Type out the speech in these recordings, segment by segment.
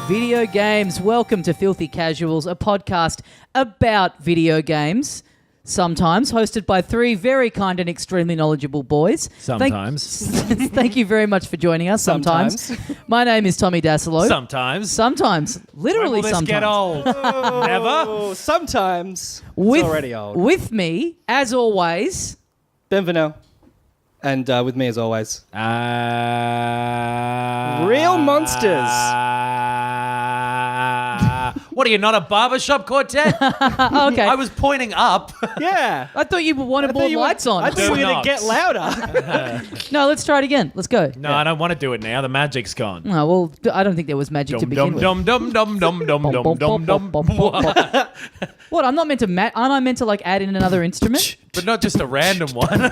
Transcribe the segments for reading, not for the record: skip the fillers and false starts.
Video games. Welcome to Filthy Casuals, a podcast about video games. Sometimes hosted by three very kind and extremely knowledgeable boys. Sometimes. Thank you very much for joining us. Sometimes. My name is Tommy Dasilo. Sometimes. Literally when will sometimes. this get old? Never. Sometimes. It's already old. With me, as always, Benveno. And with me as always. Real Real monsters. What are you, not a barbershop quartet? okay. I was pointing up. Yeah. I thought you wanted more lights on. I thought you were Do going not. to get louder. No, let's try it again. Let's go. No, I don't want to do it now. The magic's gone. No, well, I don't think there was magic to begin with. Dum dum dum dum dum dum dum dum. What? I'm not meant to aren't I meant to like add in another instrument? But not just a random one.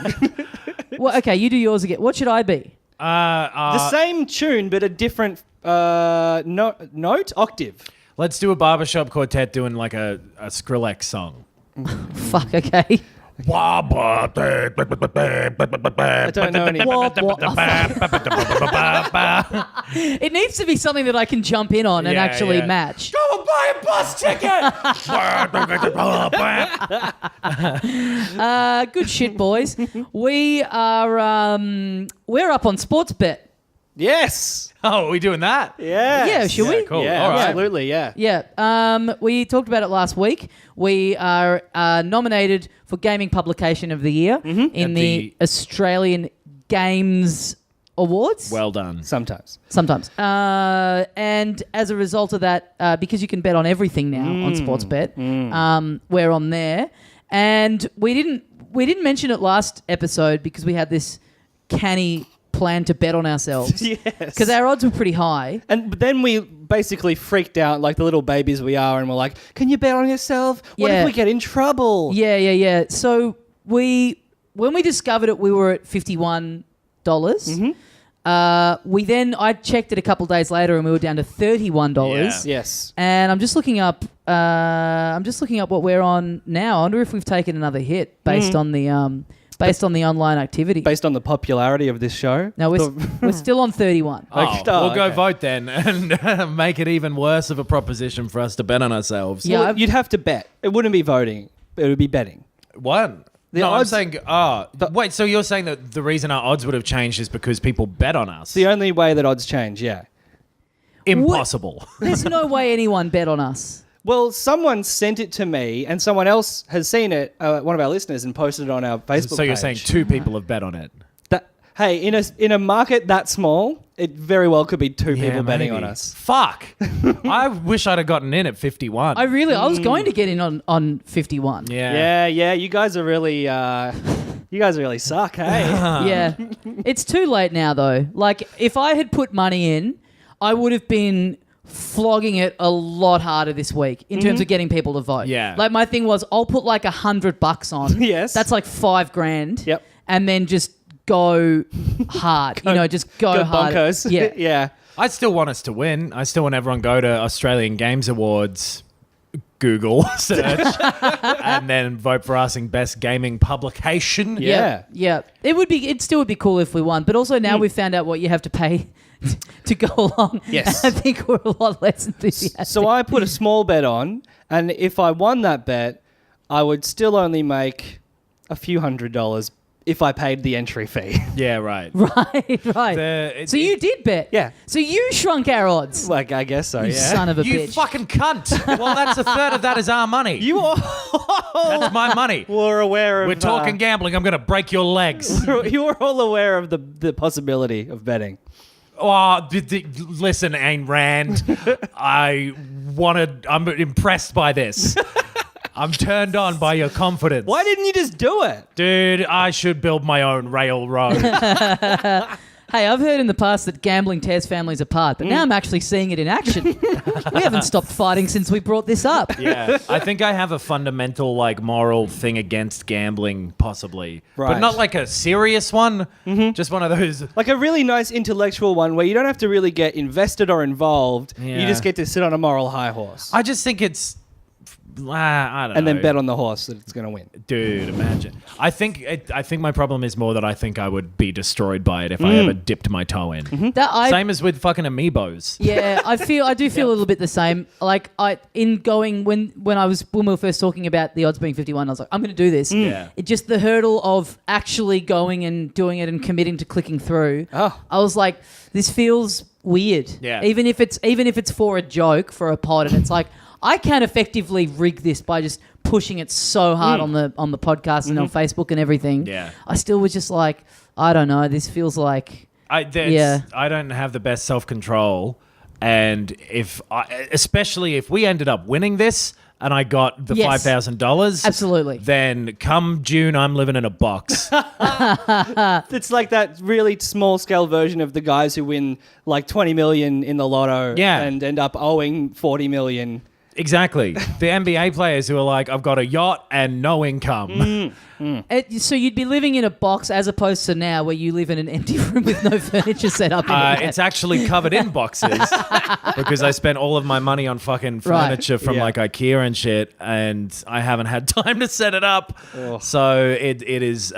Well, okay, you do yours again. What should I be? The same tune, but a different note, octave. Let's do a barbershop quartet doing like a Skrillex song. Fuck, okay. I don't know any. It needs to be something that I can jump in on and Yeah, actually yeah. match. Go and buy a bus ticket. Good shit, boys. We are we're up on Sportsbet. Yes. Oh, are we doing that? Yeah. Yeah, should we? Cool. Yeah, All right. absolutely, yeah. Yeah. We talked about it last week. We are nominated for Gaming Publication of the Year in At the Australian Games Awards. Well done. Sometimes. Sometimes. And as a result of that, because you can bet on everything now on Sportsbet, we're on there. And we didn't mention it last episode because we had this canny plan to bet on ourselves. Yes. Because our odds were pretty high. And then we basically freaked out like the little babies we are and we're like, can you bet on yourself? What Yeah. if we get in trouble? Yeah. So when we discovered it, we were at $51. I checked it a couple of days later and we were down to $31. Yeah. Yes. And I'm just looking up what we're on now. I wonder if we've taken another hit based on the online activity. Based on the popularity of this show. No, we're still on 31. Oh, Okay. we'll go Okay. vote then and make it even worse of a proposition for us to bet on ourselves. Yeah. Well, you'd have to bet. It wouldn't be voting. It would be betting. What? The No, I'm odds- saying, wait, so you're saying that the reason our odds would have changed is because people bet on us? The only way that odds change, yeah. Impossible. There's no way anyone bet on us. Well, someone sent it to me and someone else has seen it, one of our listeners, and posted it on our Facebook So you're page. saying two people have bet on it? Hey, in a market that small, it very well could be two Yeah, people betting maybe. on us. Fuck. I wish I'd have gotten in at 51. I was going to get in on 51. Yeah. Yeah, you guys are really, suck, hey? Yeah. It's too late now, though. Like, if I had put money in, I would have been flogging it a lot harder this week in terms of getting people to vote. Yeah. Like, my thing was, I'll put like $100 on. Yes. That's like $5,000. Yep. And then just go hard. Just go hard. bonkers. Yeah. Yeah. I still want us to win. I still want everyone to go to Australian Games Awards, Google search, and then vote for us in Best Gaming Publication. Yeah. Yeah. It still would be cool if we won. But also now we've found out what you have to pay to go along. Yes. I think we're a lot less enthusiastic. So I put a small bet on, and if I won that bet, I would still only make a few $100s if I paid the entry fee. Yeah, right. Right. So you did bet. Yeah. So you shrunk our odds. Like, I guess so, You yeah. son of a You bitch. fucking cunt. Well, that's a third of that is our money. You all That's my money. were aware of... We're talking gambling. I'm going to break your legs. you were all aware of the possibility of betting. Oh, listen, Ayn Rand. I'm impressed by this. I'm turned on by your confidence. Why didn't you just do it? Dude, I should build my own railroad. Hey, I've heard in the past that gambling tears families apart, but now I'm actually seeing it in action. We haven't stopped fighting since we brought this up. Yeah. I think I have a fundamental, moral thing against gambling, possibly. But Right. not like a serious one. Just one of those... Like a really nice intellectual one where you don't have to really get invested or involved. Yeah. You just get to sit on a moral high horse. I just think it's I don't know. And then bet on the horse that it's going to win. Dude, imagine. I think my problem is more that I think I would be destroyed by it if I ever dipped my toe in. Same as with fucking amiibos. Yeah, I do feel a little bit the same. Like when we were first talking about the odds being 51, I was like, I'm going to do this. Yeah. It just the hurdle of actually going and doing it and committing to clicking through. Oh. I was like, this feels weird. Yeah. Even if it's for a joke, for a pod, and it's like I can effectively rig this by just pushing it so hard on the podcast and on Facebook and everything. Yeah. I still was just like, I don't know. This feels like I don't have the best self-control, and especially if we ended up winning this and I got the Yes. $5,000, absolutely. then come June I'm living in a box. It's like that really small scale version of the guys who win like 20 million in the lotto and end up owing 40 million. Exactly. The NBA players who are like, I've got a yacht and no income. So you'd be living in a box as opposed to now where you live in an empty room with no furniture set up. It's actually covered in boxes because I spent all of my money on fucking furniture from like IKEA and shit, and I haven't had time to set it up. Oh. So it is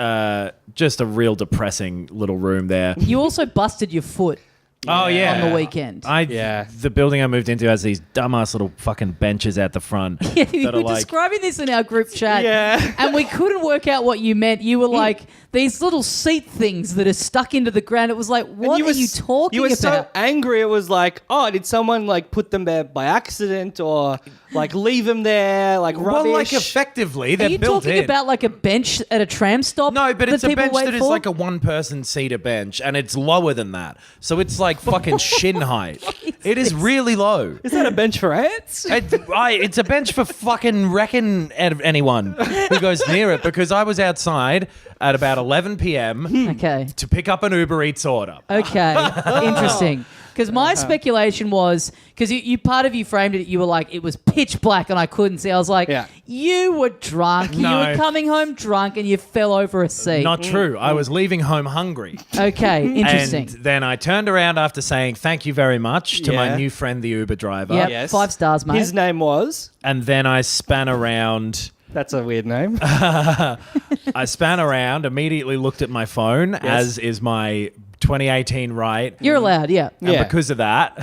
just a real depressing little room there. You also busted your foot. Oh, yeah. On the weekend. The building I moved into has these dumbass little fucking benches at the front. Yeah, you were describing this in our group chat. Yeah. And we couldn't work out what you meant. You were like, these little seat things that are stuck into the ground. It was like, what are you talking about? You were so angry. It was like, oh, did someone like put them there by accident or like leave them there like rubbish? Well, like effectively, they're built in. Are you talking about like a bench at a tram stop? No, but it's a bench that is for? like a one-person seater bench, and it's lower than that. So it's like fucking shin height. It is really low. Is that a bench for ants? It's a bench for fucking wrecking anyone who goes near it, because I was outside at about 11 p.m. To pick up an Uber Eats order. Okay, interesting. Because my speculation was, because you part of you framed it, you were like, it was pitch black and I couldn't see. I was like, you were drunk. No. You were coming home drunk and you fell over a seat. Not true. I was leaving home hungry. Okay, interesting. And then I turned around after saying thank you very much to my new friend, the Uber driver. Yep, Yes. 5 stars, mate. His name was? And then I span around. That's a weird name. I span around, immediately looked at my phone, as is my 2018 right. You're allowed, yeah. And because of that,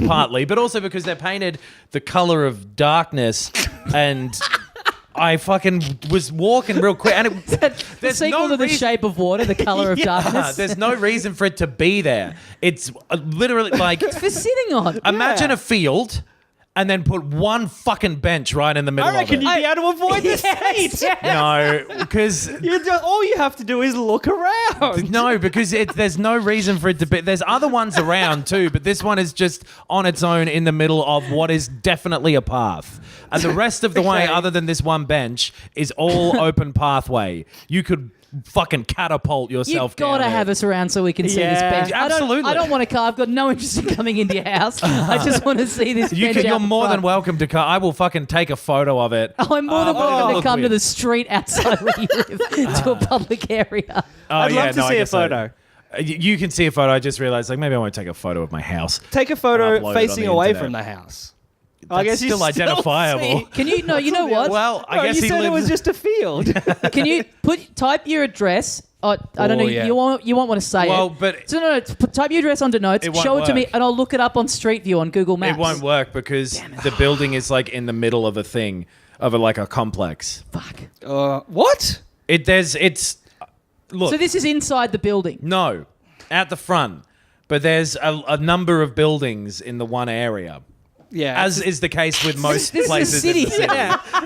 partly, but also because they're painted the color of darkness, and I fucking was walking real quick, and the sequel to The Shape of Water, The Color of Darkness. There's no reason for it to be there. It's literally like It's for sitting on. Imagine a field. And then put one fucking bench right in the middle of it. I reckon you'd be able to avoid the seat. No, because... all you have to do is look around. No, because there's no reason for it to be... There's other ones around too, but this one is just on its own in the middle of what is definitely a path. And the rest of the way, other than this one bench, is all open pathway. You could fucking catapult yourself You've got to have us around so we can see this bench. Absolutely. I don't want to car. I've got no interest in coming into your house. I just want to see this bench. You're more than welcome to come. I will fucking take a photo of it. Oh, I'm more than welcome to come to the street outside where you live, to a public area. I'd love to see a photo. You can see a photo. I just realized, like, maybe I want to take a photo of my house. Take a photo facing away from the house. I guess still identifiable. Can you? No, you know what? Well, I guess you said it was just a field. Can you type your address? I don't know. Yeah. You won't want to say it. But no. Type your address onto notes. Show it to me, and I'll look it up on Street View on Google Maps. It won't work because the building is like in the middle of a thing, like a complex. Fuck. What? Look. So this is inside the building. No, at the front, but there's a number of buildings in the one area. Yeah, as is the case with most this places is a city. in the city.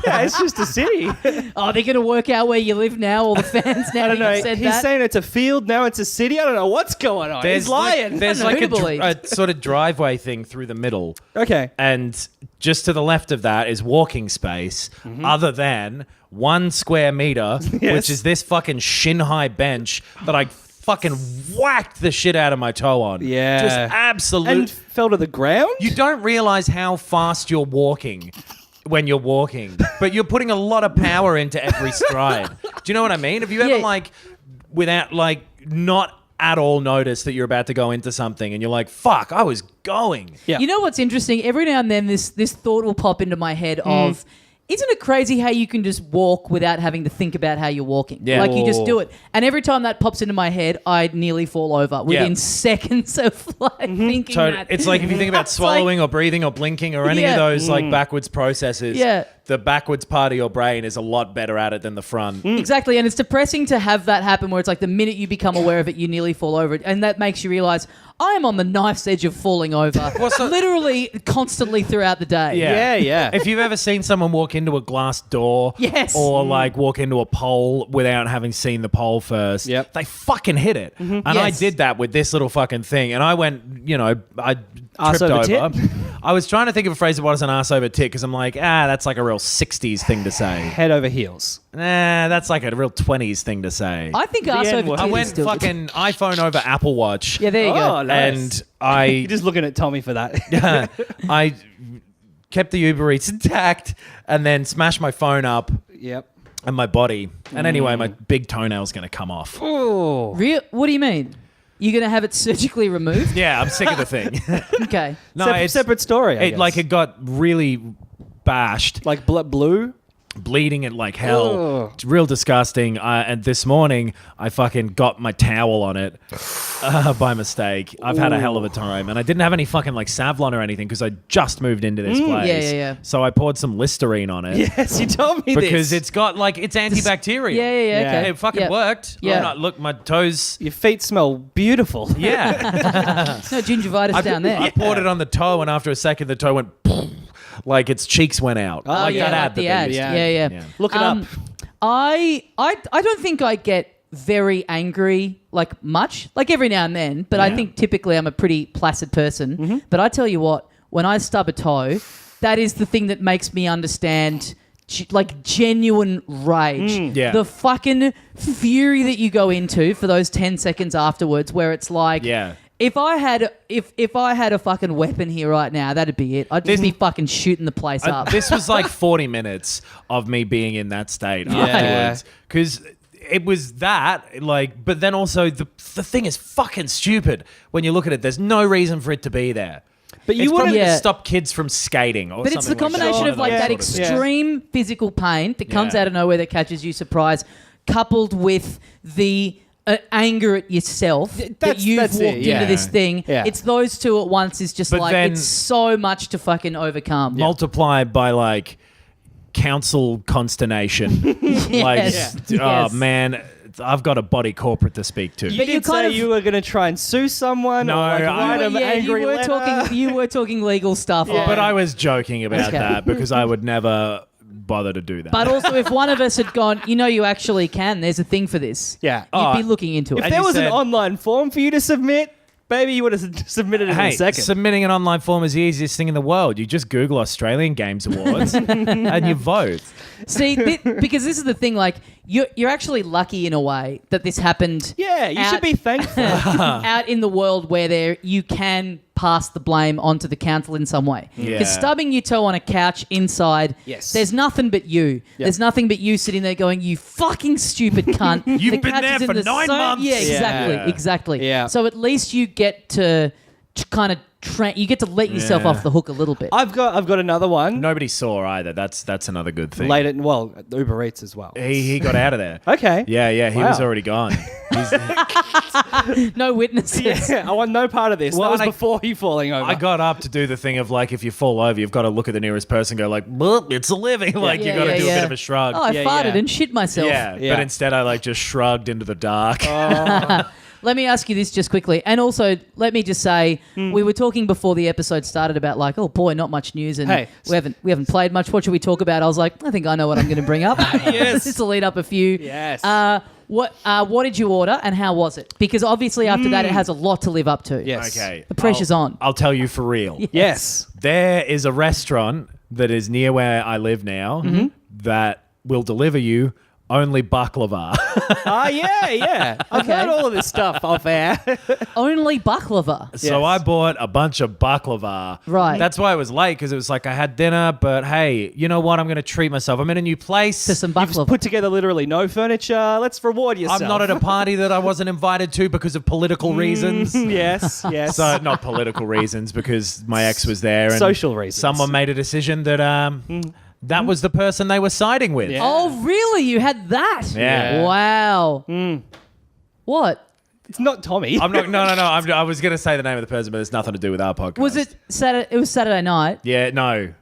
Yeah, it's just a city. Oh, they're going to work out where you live now, all the fans now. I don't know. He's saying it's a field, now it's a city. I don't know what's going on. He's lying. There's like a sort of driveway thing through the middle. Okay. And just to the left of that is walking space, other than 1 square meter, which is this fucking shin-high bench that I fucking whacked the shit out of my toe on. Yeah. Just absolute. And fell to the ground? You don't realize how fast you're walking when you're walking, but you're putting a lot of power into every stride. Do you know what I mean? Have you ever without not at all noticed that you're about to go into something and you're like, fuck, I was going. Yeah. You know what's interesting? Every now and then this thought will pop into my head of, isn't it crazy how you can just walk without having to think about how you're walking? Yeah. Like you just do it. And every time that pops into my head, I nearly fall over within seconds of thinking that. It's like if you think about It's swallowing or breathing or blinking or any of those like backwards processes, the backwards part of your brain is a lot better at it than the front. Exactly. And it's depressing to have that happen where it's like the minute you become aware of it, you nearly fall over it. And that makes you realize I am on the knife's edge of falling over literally constantly throughout the day. Yeah. If you've ever seen someone walk into a glass door or like walk into a pole without having seen the pole first, they fucking hit it. And I did that with this little fucking thing. And I went, I Ass tripped over over. tit? I was trying to think of a phrase that was an ass over tit because I'm like, that's like a real 60s thing to say. Head over heels. That's like a real 20s thing to say. I think ass over N-word. I tit is went still fucking iPhone over Apple Watch. Yeah, there you go. Oh, nice. And You're just looking at Tommy for that. I kept the Uber Eats intact and then smashed my phone up Yep. and my body. And anyway, my big toenail's going to come off. Oh. What do you mean? You're going to have it surgically removed? Yeah, I'm sick of the thing. Okay. No, Separate story. I guess. it got really bashed, like blue. bleeding it like hell. Ugh. It's real disgusting. And this morning, I fucking got my towel on it by mistake. I've had a hell of a time. And I didn't have any fucking like Savlon or anything because I just moved into this place. Yeah. So I poured some Listerine on it. Yes, you told me Because this. it's got like, it's antibacterial. Yeah, okay. It fucking Yeah. worked. Yeah. Look, my toes. Your feet smell beautiful. Yeah. No gingivitis down there. I poured it on the toe, and after a second, the toe went like its cheeks went out. Oh, like yeah, that like ad the that ad. they used to Yeah. do. Look it up. I don't think I get very angry like much, like every now and then, but I think typically I'm a pretty placid person. But I tell you what, when I stub a toe, that is the thing that makes me understand like genuine rage. Yeah. The fucking fury that you go into for those 10 seconds afterwards where it's like if I had a fucking weapon here right now, that'd be it. I'd just be fucking shooting the place up. This was like 40 minutes of me being in that state afterwards. Because it was that, like, but then also the thing is fucking stupid when you look at it. There's no reason for it to be there. But you it's wouldn't. probably to stop kids from skating or But it's the something like that. combination of like that Sort of thing. extreme physical pain that comes out of nowhere that catches you surprise, coupled with the anger at yourself that you've walked into this thing. Yeah. It's those two at once is just But like then- it's so much to fucking overcome. Multiplied by like council consternation. Yes. Like, Yes. man, I've got a body corporate to speak to. You But did you kind say of- you were going to try and sue someone No, or like I- write an angry you were letter. you were talking legal stuff. Yeah. But I was joking about Okay. that because I would never bother to do that. But also, if one of us had gone, you actually can. There's a thing for this. Yeah. You'd be looking into If it. And there you was an said- online form for you to submit, baby, you would have submitted it in Hey, a second. submitting an online form is the easiest thing in the world. You just Google Australian Games Awards and you vote. See, because this is the thing. Like, you're actually lucky in a way that this happened. yeah, you should be thankful. out in the world where you can pass the blame onto the council in some way. Yeah. Because stubbing your toe on a couch inside, Yes. there's nothing but you. Yep. There's nothing but you sitting there going, you fucking stupid cunt. You've The been couch there is in for the 9 same- months. Yeah, exactly, Yeah. exactly. Yeah. So at least you get to kind of you get to let yourself Yeah. off the hook a little bit. I've got another one. Nobody saw either. That's another good thing. Late at Uber Eats as well. He got out of there. Okay. Yeah, he Wow. was already gone. No witnesses. Yeah, I want no part of this. Well, that was and I- before you falling over. I got up to do the thing of like, if you fall over, you've got to look at the nearest person and go like, "Bloop, it's a living." Like, you got to do a bit of a shrug. Oh, I Yeah, farted yeah. and shit myself. Yeah, Yeah. but instead I like just shrugged into the dark. Let me ask you this just quickly. And also, let me just say, we were talking before the episode started about like, oh boy, not much news, and Hey. we haven't played much. What should we talk about? I was like, I think I know what I'm going to bring up. Yes. Just to lead up a few. Yes. What did you order and how was it? Because obviously after that, it has a lot to live up to. Yes. Okay. The pressure's on. I'll tell you for real. Yes. There is a restaurant that is near where I live now that will deliver you only baklava. Yeah. I've Okay. heard all of this stuff off air. Only baklava. So Yes. I bought a bunch of baklava. Right. That's why it was late, because it was like I had dinner, but hey, you know what? I'm going to treat myself. I'm in a new place. To some You've baklava. put together literally no furniture. Let's reward yourself. I'm not at a party that I wasn't invited to because of political reasons. Yes. So not political reasons, because my ex was there. And Social reasons. Someone made a decision that That was the person they were siding with. Yeah. Oh, really? You had that? Yeah. Wow. What? It's not Tommy. I'm not. No. I was going to say the name of the person, but it's nothing to do with our podcast. Was it Saturday? It was Saturday night. Yeah. No.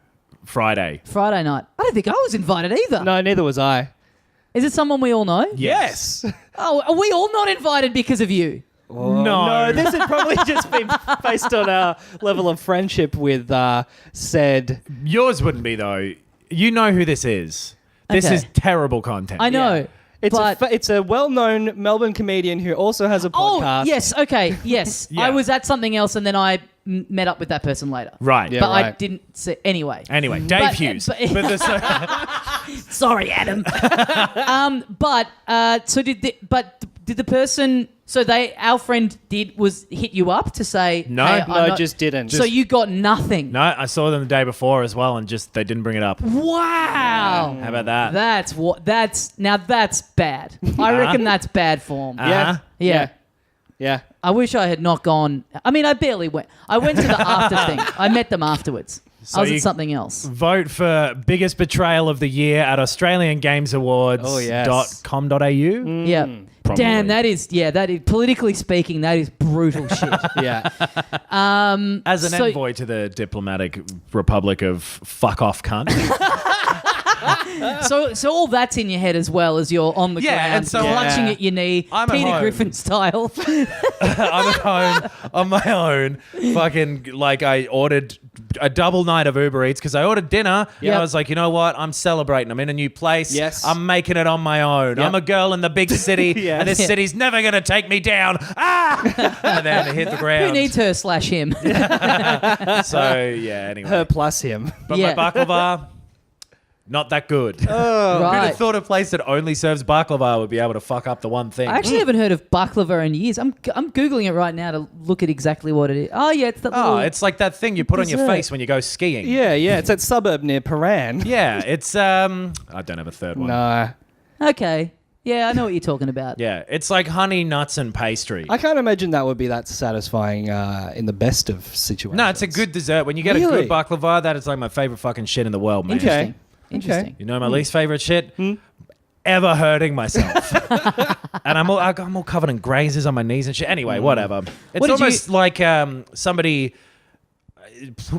Friday. Friday night. I don't think I was invited either. No, neither was I. Is it someone we all know? Yes. Oh, are we all not invited because of you? No, this had probably just been based on our level of friendship with said. Yours wouldn't be though. You know who this is. This Okay. is terrible content. I know. Yeah. It's a well-known Melbourne comedian who also has a Oh, podcast. yes. Okay. Yes. Yeah. I was at something else and then I met up with that person later. Right. Yeah. But I right. didn't say anyway. Anyway, Dave But- Hughes. but- But this, Sorry, Adam. So did the person? So our friend was hit you up to say No. hey, No, I'm not- just didn't. So you got nothing. no, I saw them the day before as well, and just they didn't bring it up. Wow. How about that? That's bad. I reckon that's bad form. Uh-huh. Yeah. Yeah. I wish I had not gone. I mean, I barely went. I went to the after thing. I met them afterwards. So I was you- at something else. Vote for biggest betrayal of the year at Australian Games Awards. Oh, yes. .com.au. Yeah. Probably. Damn, that is politically speaking, that is brutal shit. Yeah. As an So- envoy to the diplomatic republic of fuck off cunt. So all that's in your head as well as you're on the Yeah, ground, and so clutching Yeah. at your knee, I'm at Peter home. Griffin style. I'm at home on my own. Fucking like I ordered a double night of Uber Eats because I ordered dinner. Yep. And I was like, you know what? I'm celebrating. I'm in a new place. Yes. I'm making it on my own. Yep. I'm a girl in the big city, Yes. and this Yeah. city's never gonna take me down. Ah! And then hit the ground. Who needs her / him? So yeah. Anyway, Her plus him. but Yeah. my baklava. Not that good. Who'd Right. have thought a place that only serves baklava would be able to fuck up the one thing? I actually haven't heard of baklava in years. I'm googling it right now to look at exactly what it is. Oh yeah, it's that Oh, little. it's like that thing you put on your Dessert. face when you go skiing. Yeah, it's that suburb near Paran. Yeah, it's I don't have a third one. No. Okay. Yeah, I know what you're talking about. Yeah, it's like honey, nuts, and pastry. I can't imagine that would be that satisfying in the best of situations. No, it's a good dessert. When you get a Really? good baklava, that is like my favorite fucking shit in the world, man. Okay. Interesting. You know my least favorite shit? Ever hurting myself. And I'm all covered in grazes on my knees and shit. Anyway, whatever. It's What did almost like somebody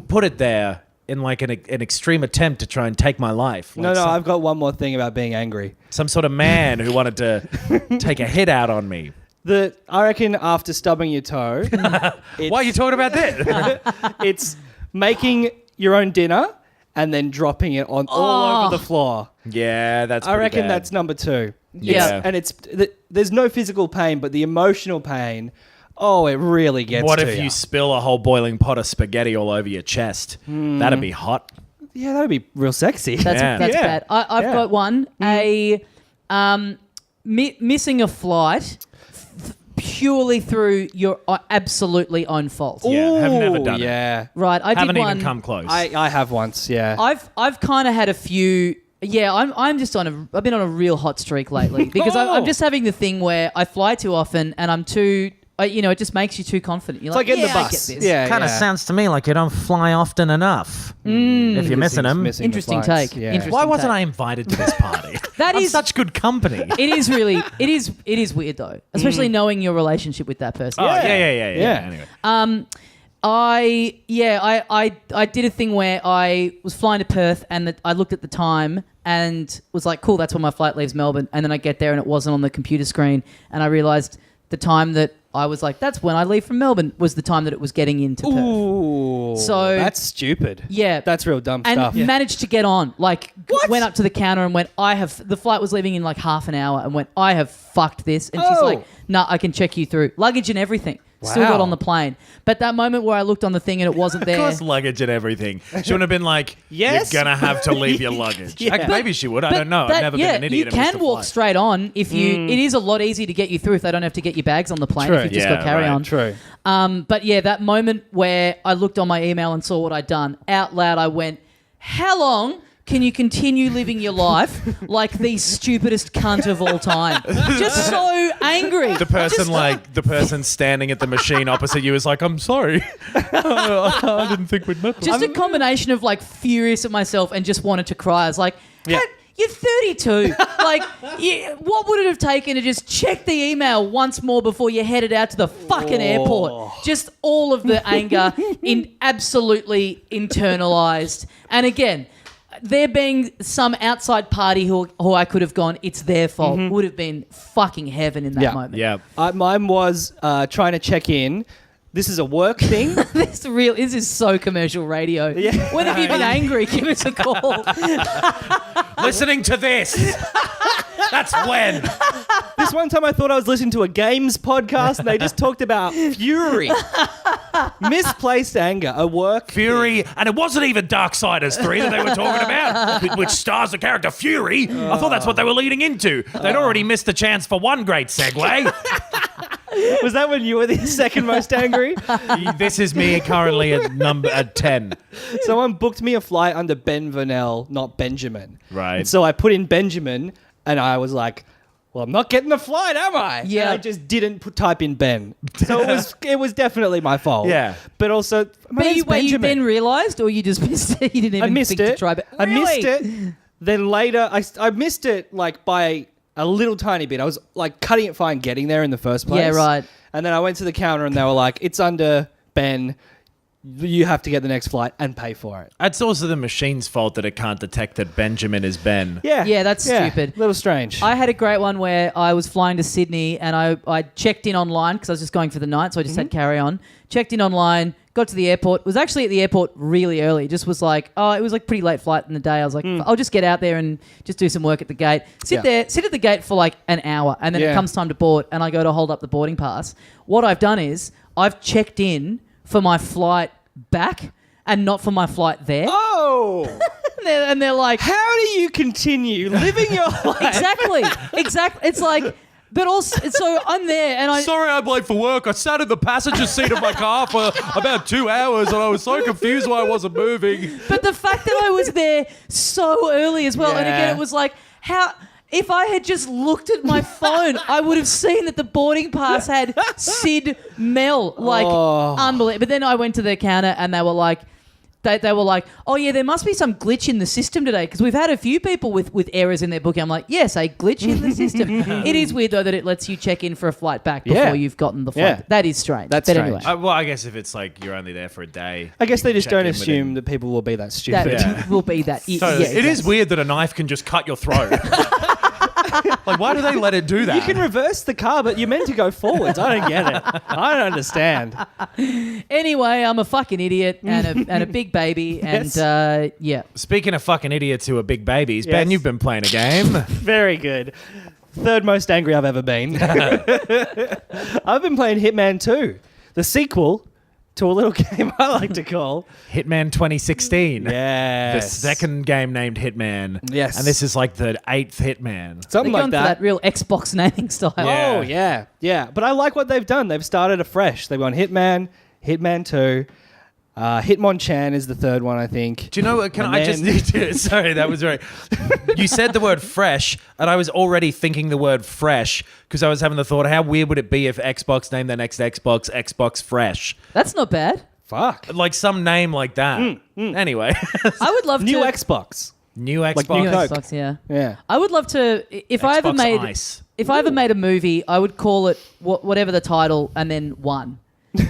put it there in like an extreme attempt to try and take my life. Like No, I've got one more thing about being angry. some sort of man who wanted to take a hit out on me. I reckon after stubbing your toe, Why are you talking about that? it's making your own dinner and then dropping it on all over the floor. Yeah, that's I pretty reckon bad. that's number 2. Yeah. And there's no physical pain, but the emotional pain, it really gets What to if ya. you spill a whole boiling pot of spaghetti all over your chest? That'd be hot. Yeah, that would be real sexy. That's Yeah. that's Yeah. bad. I've Yeah. got one. Missing a flight purely through your absolutely own fault. Yeah, have never done it. Yeah. Right. I Haven't did one. even come close. I have once, yeah. I've kind of had a few. Yeah, I'm just I've been on a real hot streak lately because I'm just having the thing where I fly too often and I'm too. It just makes you too confident. You're It's like getting the I bus. get this. Yeah, Kind of yeah. sounds to me like you don't fly often enough. If you're missing them. Interesting take. Yeah. Interesting. Why wasn't take. I invited to this party? That I'm is- such good company. It is really. It is weird though, especially knowing your relationship with that person. Oh, yeah. Yeah. Anyway. I did a thing where I was flying to Perth and I looked at the time and was like, cool, that's when my flight leaves Melbourne. And then I get there and it wasn't on the computer screen. And I realised the time that I was like, that's when I leave from Melbourne was the time that it was getting into Perth. Ooh. So- that's stupid. Yeah. That's real dumb And stuff. managed to get on. Like, went up to the counter and went, the flight was leaving in like half an hour and went, I have fucked this. And she's Oh. like, nah, I can check you through. Luggage and everything. Still got Wow. on the plane. But that moment where I looked on the thing and it wasn't Of there. course, luggage and everything. She wouldn't have been like, Yes. you're going to have to leave your luggage. Yeah. Maybe she would. I But don't know. I've that- never been an idiot. You and missed can a walk flight. straight on if you. It is a lot easier to get you through if they don't have to get your bags on the plane. True. If you've just Yeah, got carry right. on. True. But yeah, that moment where I looked on my email and saw what I'd done out loud, I went, "How long can you continue living your life like the stupidest cunt of all time? Just so angry. The person standing at the machine opposite you is like, I'm sorry. I didn't think we'd met. Just a combination of like furious at myself and just wanted to cry. I was like, Yeah. you're 32. Like, what would it have taken to just check the email once more before you headed out to the fucking airport? Just all of the anger absolutely internalized. And again, there being some outside party who I could have gone, it's their fault, would have been fucking heaven in that moment. Yeah. Mine was trying to check in. This is a work thing. This is so commercial radio. Yeah. When have you been angry? Give us a call. Listening to this. That's when. This one time I thought I was listening to a games podcast and they just talked about fury. Misplaced anger, a work Fury, thing. and it wasn't even Darksiders 3 that they were talking about, which stars the character Fury. I thought that's what they were leading into. They'd already missed the chance for one great segue. Was that when you were the second most angry? This is me currently at 10. Someone booked me a flight under Ben Vernell, not Benjamin. Right. And so I put in Benjamin and I was like, well, I'm not getting the flight, am I? Yeah. And I just didn't type in Ben. So it was definitely my fault. Yeah. But also, my But name's you Benjamin. then realised, or you just missed it? You didn't even I missed think it. to try. But I missed Really? it. Then later, I missed it like by a little tiny bit. I was like cutting it fine getting there in the first place. Yeah, right. And then I went to the counter and they were like, it's under Ben. You have to get the next flight and pay for it. It's also the machine's fault that it can't detect that Benjamin is Ben. Yeah. Yeah, that's stupid. A little strange. I had a great one where I was flying to Sydney and I checked in online because I was just going for the night, so I just had carry on. Checked in online, got to the airport. Was actually at the airport really early. Just was like, it was like pretty late flight in the day. I was like, I'll just get out there and just do some work at the gate. Sit at the gate for like an hour, and then it comes time to board, and I go to hold up the boarding pass. What I've done is I've checked in for my flight back and not for my flight there. Oh! And they're like, How do you continue living your life? exactly. It's like, but also, so I'm there and Sorry I'm late for work. I sat in the passenger seat of my car for about 2 hours and I was so confused why I wasn't moving. but the fact that I was there so early as well, and again, Yeah. it was like, if I had just looked at my phone, I would have seen that the boarding pass had Sid Mel, like unbelievable. But then I went to the counter and they were like, they were like, oh yeah, there must be some glitch in the system today because we've had a few people with errors in their booking. I'm like, yes, a glitch in the system. It is weird though that it lets you check in for a flight back before you've gotten the flight. Yeah. That is strange. That's but strange. anyway, Well, I guess if it's like you're only there for a day. I guess they just check don't in assume within- that people will be that stupid. that will be that. So yeah, it is exactly. weird that a knife can just cut your throat. Like, why do they let it do that? You can reverse the car, but you're meant to go forwards. I don't get it. I don't understand. Anyway, I'm a fucking idiot and a big baby, and Yes. Speaking of fucking idiots who are big babies, Yes. Ben, you've been playing a game. Very good. Third most angry I've ever been. I've been playing Hitman 2, the sequel to a little game I like to call Hitman 2016. The Yes. second game named Hitman. Yes. And this is like the 8th Hitman. Something they're like going for that real Xbox naming style. Yeah. Oh, yeah. But I like what they've done. They've started afresh. They've gone Hitman, Hitman 2. Hitmonchan is the third one, I think. Do you know what? Can And I then- just... Sorry, that was right. You said the word fresh, and I was already thinking the word fresh because I was having the thought, how weird would it be if Xbox named their next Xbox Fresh? That's not bad. Fuck. Like some name like that. Anyway. I would love New to. Xbox. New Xbox. Like new New Coke. Xbox, yeah. Yeah. I would love to. If I ever Xbox made, Ice. if I ever made a movie, I would call it whatever the title and then one.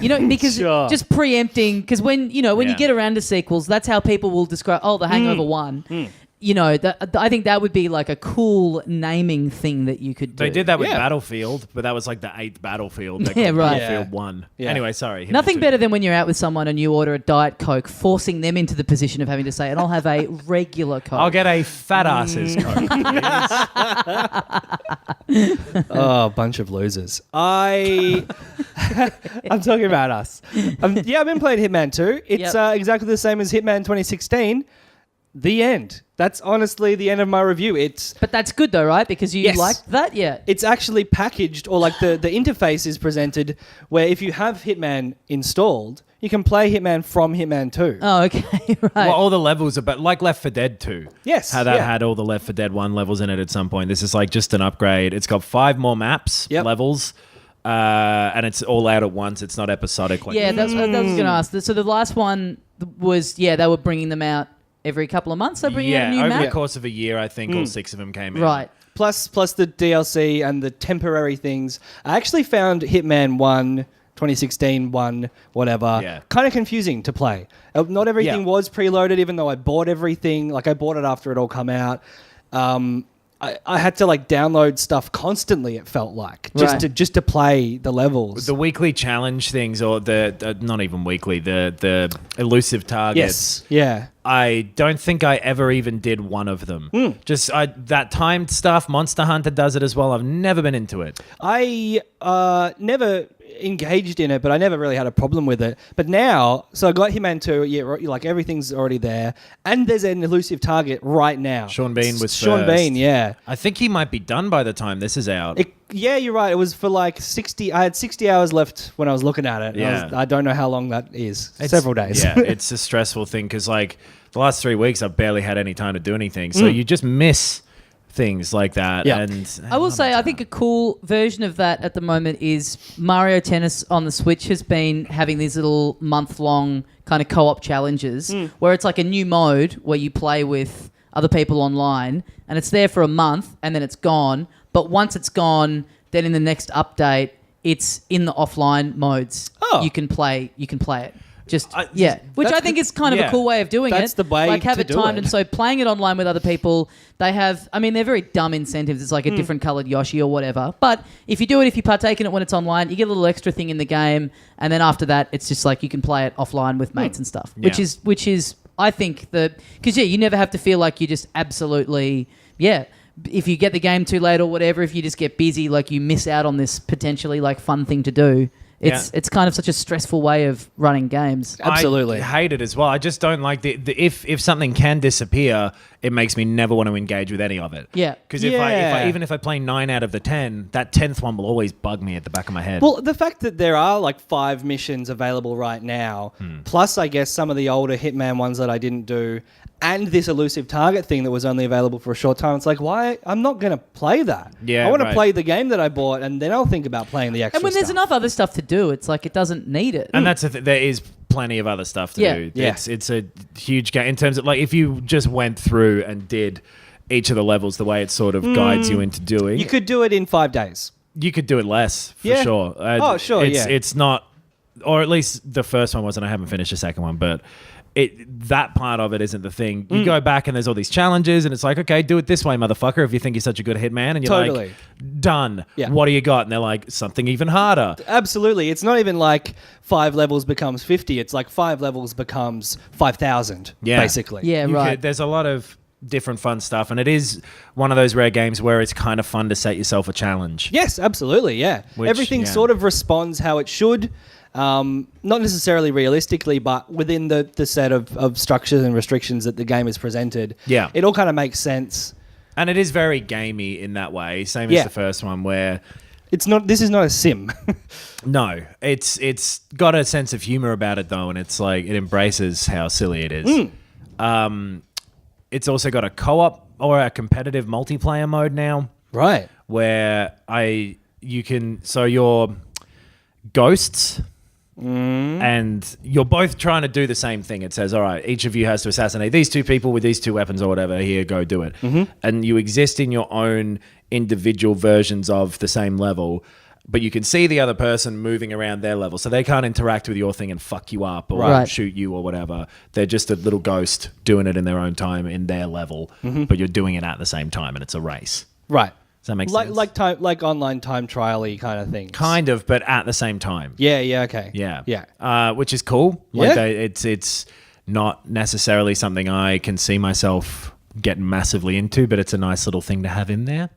You know, because Sure. just preempting. Because when you Yeah. get around to sequels, that's how people will describe. Oh, The Hangover 1. You know, I think that would be like a cool naming thing that you could do. They did that with Yeah. Battlefield, but that was like the 8th Battlefield. They Yeah, called right. Battlefield Yeah. 1. Yeah. Anyway, sorry. Hitman Nothing 2. better than when you're out with someone and you order a Diet Coke, forcing them into the position of having to say, and I'll have a regular Coke. I'll get a fat asses Coke. please. Oh, bunch of losers. I'm talking about us. I've been playing Hitman 2. It's Yep. exactly the same as Hitman 2016. The end. That's honestly the end of my review. But that's good though, right? Because you Yes. liked that, yeah. It's actually packaged, or like the interface is presented where if you have Hitman installed, You can play Hitman from Hitman 2. Oh, okay, right. Well, all the levels are like Left 4 Dead 2. Yes, How that yeah. had all the Left 4 Dead 1 levels in it at some point. This is like just an upgrade. It's got 5 more maps, levels, and it's all out at once. It's not episodic. Like That's what I was going to ask. So the last one was, they were bringing them out every couple of months. They're bringing out a new over map? the course of a year, I think all 6 of them came in. Right. Plus the DLC and the temporary things. I actually found Hitman 1, 2016 1, whatever, kind of confusing to play. Not everything was preloaded, even though I bought everything. Like, I bought it after it all come out. I had to like download stuff constantly. It felt like just to play the levels. The weekly challenge things, or the not even weekly, the elusive targets. Yes, yeah. I don't think I ever even did one of them. Just that timed stuff. Monster Hunter does it as well. I've never been into it. I never engaged in it, but I never really had a problem with it. But now, so I got Hitman 2, like everything's already there, and there's an elusive target right now. Sean Bean was Sean first. Bean, yeah. I think he might be done by the time this is out. Yeah, you're right. It was for like 60. I had 60 hours left when I was looking at it. Yeah. I don't know how long that is. Several days. Yeah, it's a stressful thing because like the last 3 weeks I've barely had any time to do anything. So you just miss things like that. Yeah. And I will say, I think a cool version of that at the moment is Mario Tennis on the Switch has been having these little month-long kind of co-op challenges where it's like a new mode where you play with other people online, and it's there for a month and then it's gone. But once it's gone, then in the next update, it's in the offline modes. Oh. You can play it. Which that's I think is kind of a cool way of doing it. That's the way like have to it do timed, it. and so playing it online with other people, they have. I mean, they're very dumb incentives. It's like a different coloured Yoshi or whatever. But if you do it, if you partake in it when it's online, you get a little extra thing in the game, and then after that, it's just like you can play it offline with mates and stuff. Yeah. Which is I think because you never have to feel like you just absolutely If you get the game too late or whatever, if you just get busy, like you miss out on this potentially like fun thing to do. It's kind of such a stressful way of running games. Absolutely. I hate it as well. I just don't like if something can disappear, it makes me never want to engage with any of it. Yeah. Because even if I play 9 out of the 10, that 10th one will always bug me at the back of my head. Well, the fact that there are like 5 missions available right now, plus I guess some of the older Hitman ones that I didn't do, and this elusive target thing that was only available for a short time, it's like, why? I'm not going to play that. Yeah, I want to right. play the game that I bought, and then I'll think about playing the extra And when there's stuff. enough other stuff to do, it's like it doesn't need it. And that's there is plenty of other stuff to do. Yeah. It's a huge game in terms of like if you just went through and did each of the levels the way it sort of guides you into doing. You could do it in 5 days. You could do it less for Yeah. sure. Sure, It's not, or at least the first one wasn't. I haven't finished the second one, but that part of it isn't the thing. You go back and there's all these challenges, and it's like, okay, do it this way, motherfucker. If you think you're such a good hitman, and you're Totally. like, done. Yeah. What do you got? And they're like, something even harder. Absolutely. It's not even like 5 levels becomes 50. It's like 5 levels becomes 5,000, basically. Yeah, right. There's a lot of different fun stuff, and it is one of those rare games where it's kind of fun to set yourself a challenge. Yes, absolutely, yeah. Everything sort of responds how it should. Not necessarily realistically, but within the set of structures and restrictions that the game is presented. Yeah. It all kind of makes sense. And it is very gamey in that way, same as the first one, where This is not a sim. no, it's got a sense of humor about it though, and it's like it embraces how silly it is. It's also got a co-op or a competitive multiplayer mode now, Right. where you're ghosts. And you're both trying to do the same thing. It says, all right, each of you has to assassinate these 2 people with these 2 weapons or whatever. Here, go do it. And you exist in your own individual versions of the same level, but you can see the other person moving around their level. So they can't interact with your thing and fuck you up or shoot you or whatever. They're just a little ghost doing it in their own time in their level, but you're doing it at the same time, and it's a race. Right. Does that make sense? Like online time trial-y kind of thing. Kind of, but at the same time. Yeah, okay. Yeah. Which is cool. Like it's not necessarily something I can see myself getting massively into, but it's a nice little thing to have in there.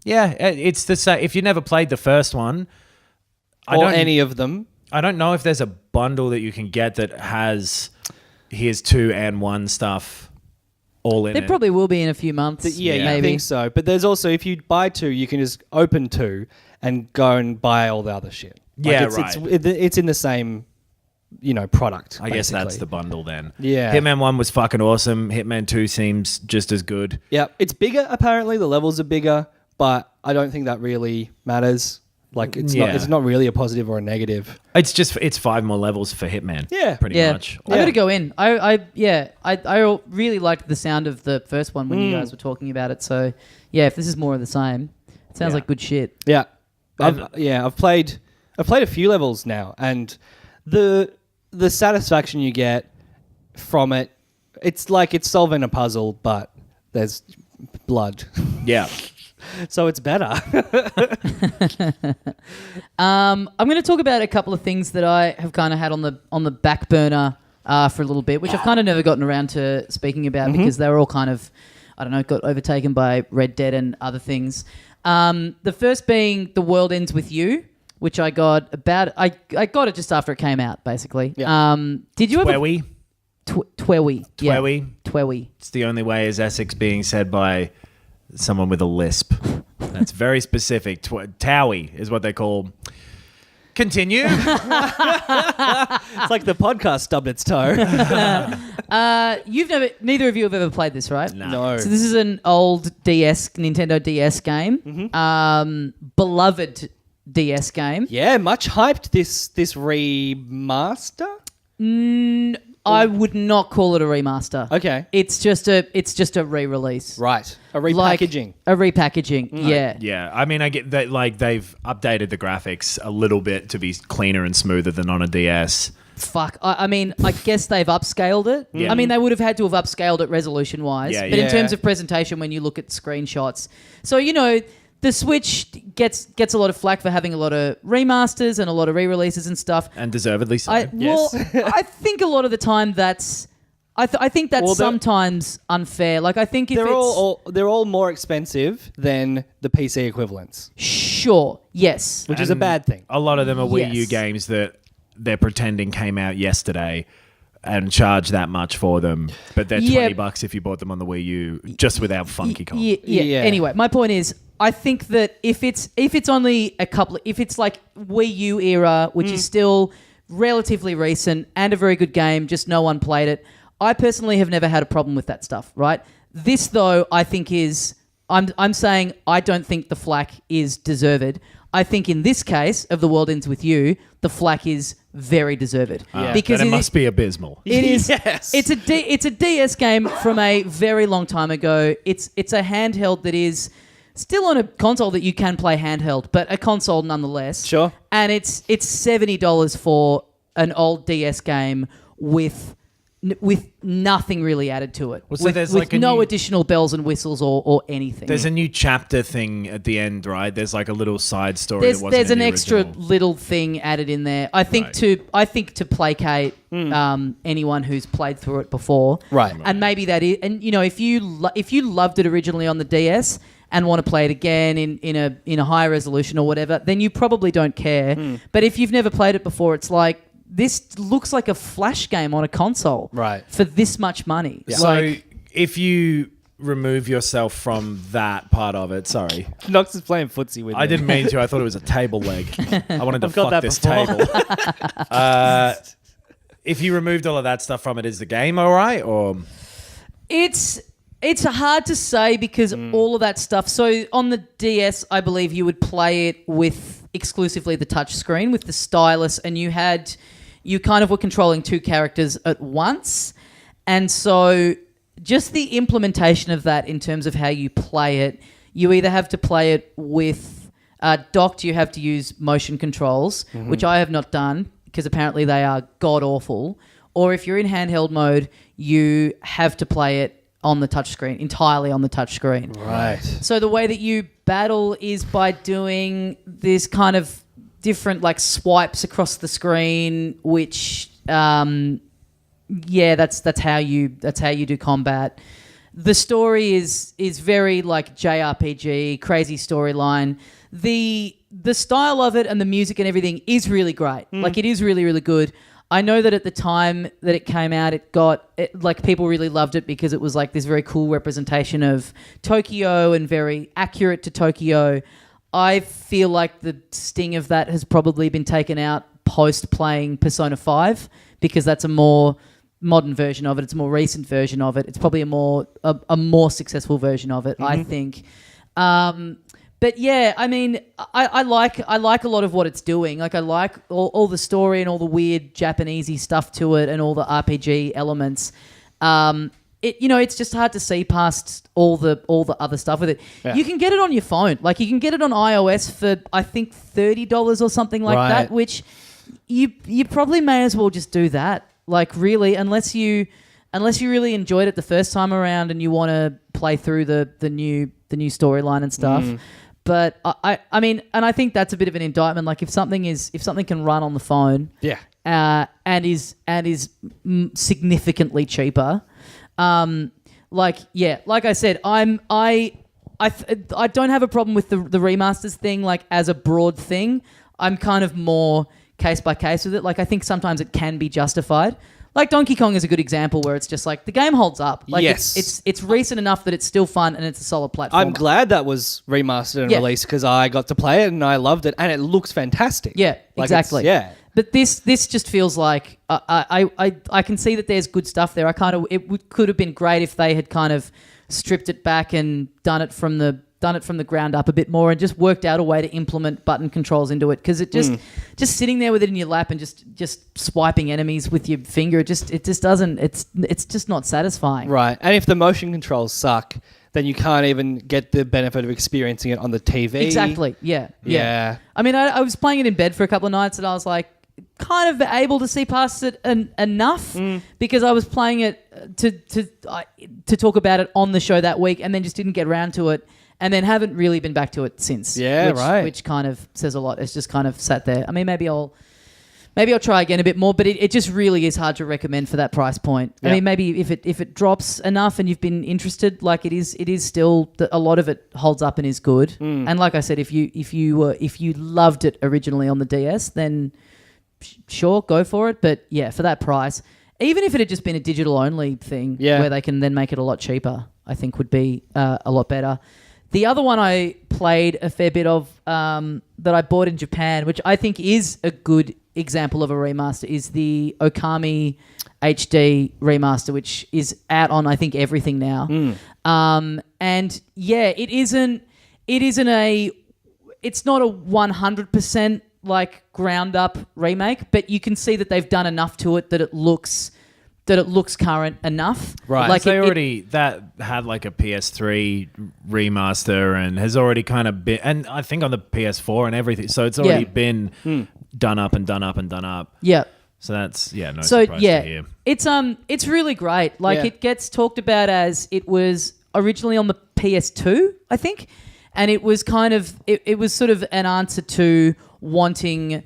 It's the same. If you never played the first one, Or any of them. I don't know if there's a bundle that you can get that has here's 2 and 1 stuff all in There it. probably will be in a few months. Yeah, I maybe. think so. But there's also, if you buy 2, you can just open 2 and go and buy all the other shit. Yeah, It's in the same, product. I guess that's basically. the bundle then. Yeah. Hitman 1 was fucking awesome. Hitman 2 seems just as good. Yeah, it's bigger apparently. The levels are bigger, but I don't think that really matters. Like it's not really a positive or a negative. It's 5 more levels for Hitman. Yeah. Pretty much. I got to go in. I really liked the sound of the first one when you guys were talking about it. So yeah, if this is more of the same, it sounds like good shit. Yeah. I've played a few levels now, and the satisfaction you get from it, it's like it's solving a puzzle, but there's blood. Yeah. So it's better. I'm going to talk about a couple of things that I have kind of had on the back burner for a little bit, which I've kind of never gotten around to speaking about because they were all kind of, I don't know, got overtaken by Red Dead and other things. The first being The World Ends With You, which I got I got it just after it came out, basically. Yeah. Did you ever... Twewy. Twewy. Yeah. Twewy. It's the only way is Essex being said by someone with a lisp. That's very specific. Towie is what they call. Continue. It's like the podcast stubbed its toe. Neither of you have ever played this, right? No. So this is an old Nintendo DS game. Beloved DS game. Yeah, much hyped this remaster. I would not call it a remaster. Okay. It's just a re-release. Right. A repackaging. A repackaging. Yeah. Yeah. I mean, I get that. Like they've updated the graphics a little bit to be cleaner and smoother than on a DS. Fuck. I mean, I guess they've upscaled it. Yeah. I mean, they would have had to have upscaled it resolution-wise. Yeah, but in yeah. terms of presentation, when you look at screenshots. So, the Switch gets a lot of flack for having a lot of remasters and a lot of re-releases and stuff. And deservedly so. Yes. I think a lot of the time that's... I think that's sometimes unfair. Like, I think if they're all more expensive than the PC equivalents. Sure, yes. Which is a bad thing. A lot of them are Wii U Yes. games that they're pretending came out yesterday and charge that much for them, but they're $20 if you bought them on the Wii U just without Funky Kong. Yeah. Anyway, my point is, I think that if it's only if it's like Wii U era, which is still relatively recent and a very good game, just no one played it. I personally have never had a problem with that stuff, right? This though, I think is, I'm saying I don't think the flack is deserved. I think in this case of The World Ends With You, the flack is very deserved. Because it must be abysmal. It is. Yes. It's a DS game from a very long time ago. It's a handheld that is still on a console that you can play handheld, but a console nonetheless. Sure. And it's $70 for an old DS game with nothing really added to it. Well, so with there's like no additional bells and whistles or anything. There's a new chapter thing at the end, right? There's like a little side story. There's in an the extra original. little thing added in there. I think to placate anyone who's played through it before, Right. And maybe that is, and if you loved it originally on the DS and want to play it again in a higher resolution or whatever, then you probably don't care. But if you've never played it before, it's like, this looks like a Flash game on a console, Right. for this much money. Yeah. So if you remove yourself from that part of it, sorry. Nox is playing footsie with me. I didn't mean to. I thought it was a table leg. I wanted to I've got fuck that this before. table. If you removed all of that stuff from it, is the game all right? Or It's hard to say because all of that stuff. So on the DS, I believe you would play it with exclusively the touch screen with the stylus, and you kind of were controlling two characters at once. And so just the implementation of that in terms of how you play it, you either have to play it with docked, you have to use motion controls, which I have not done because apparently they are god-awful. Or if you're in handheld mode, you have to play it on the touchscreen, entirely on the touchscreen. Right. So the way that you battle is by doing this kind of different like swipes across the screen, which that's how you do combat. The story is very like JRPG, crazy storyline. The style of it and the music and everything is really great. Like it is really, really good. I know that at the time that it came out, like people really loved it because it was like this very cool representation of Tokyo and very accurate to Tokyo. I feel like the sting of that has probably been taken out post playing Persona 5 because that's a more modern version of it. It's a more recent version of it. It's probably a more successful version of it, I think. But yeah, I mean, I like a lot of what it's doing. Like I like all the story and all the weird Japanesey stuff to it and all the RPG elements. It's just hard to see past all the other stuff with it. Yeah. You can get it on your phone. Like you can get it on iOS for I think $30 or something like that, which you probably may as well just do that. Like really, unless you really enjoyed it the first time around and you want to play through the new storyline and stuff. But I mean, and I think that's a bit of an indictment. Like if something can run on the phone, and is significantly cheaper, like I said, I don't have a problem with the remasters thing. Like as a broad thing, I'm kind of more case by case with it. Like I think sometimes it can be justified. Like Donkey Kong is a good example where it's just like the game holds up. Like it's recent enough that it's still fun and it's a solid platform. I'm glad that was remastered and released because I got to play it and I loved it and it looks fantastic. Yeah, like exactly. But this just feels like I can see that there's good stuff there. Could have been great if they had kind of stripped it back and done it from the ground up a bit more and just worked out a way to implement button controls into it because it just sitting there with it in your lap and just swiping enemies with your finger it's just not satisfying. Right. And if the motion controls suck, then you can't even get the benefit of experiencing it on the TV. Exactly. Yeah. I mean, I was playing it in bed for a couple of nights and I was like kind of able to see past it enough because I was playing it to talk about it on the show that week and then just didn't get around to it. And then haven't really been back to it since. Which kind of says a lot. It's just kind of sat there. I mean, maybe I'll try again a bit more, but it just really is hard to recommend for that price point. I mean, maybe if it drops enough and you've been interested, like it is still a lot of it holds up and is good. And like I said, if you loved it originally on the DS, then sure, go for it. But yeah, for that price, even if it had just been a digital only thing, where they can then make it a lot cheaper, I think would be a lot better. The other one I played a fair bit of that I bought in Japan, which I think is a good example of a remaster, is the Okami HD remaster, which is out on I think everything now. And yeah, it's not a 100% like ground up remake, but you can see that they've done enough to it that it looks current enough. Right. Like that had like a PS3 remaster and has already kind of been, and I think on the PS4 and everything. So it's already been done up and done up and done up. Yeah. So that's, surprise to hear. It's really great. Like it gets talked about as it was originally on the PS2, I think. And it was kind of, it was sort of an answer to wanting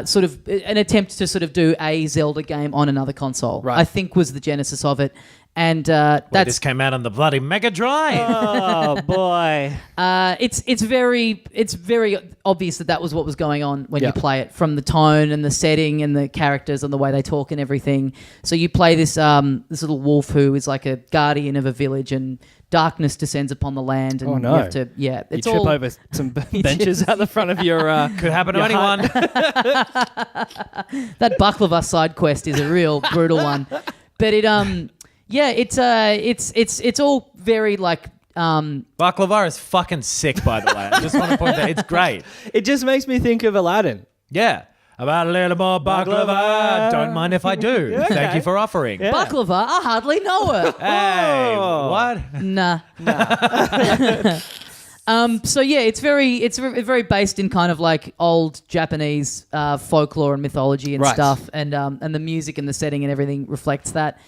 sort of an attempt to sort of do a Zelda game on another console. Right. I think was the genesis of it. And this came out on the bloody Mega Drive. Oh boy! It's very obvious that was what was going on when you play it, from the tone and the setting and the characters and the way they talk and everything. So you play this little wolf who is like a guardian of a village, and darkness descends upon the land. And you have to you trip over some benches out the front of your. Could happen to anyone. That baklava side quest is a real brutal one, but it it's all very like baklava is fucking sick, by the way. I just want to point that it's great. It just makes me think of Aladdin. Yeah. About a little more baklava. Don't mind if I do. Okay. Thank you for offering. Yeah. Baklava? I hardly know her. Hey, what? Nah. So yeah, it's very based in kind of like old Japanese folklore and mythology and stuff, and the music and the setting and everything reflects that.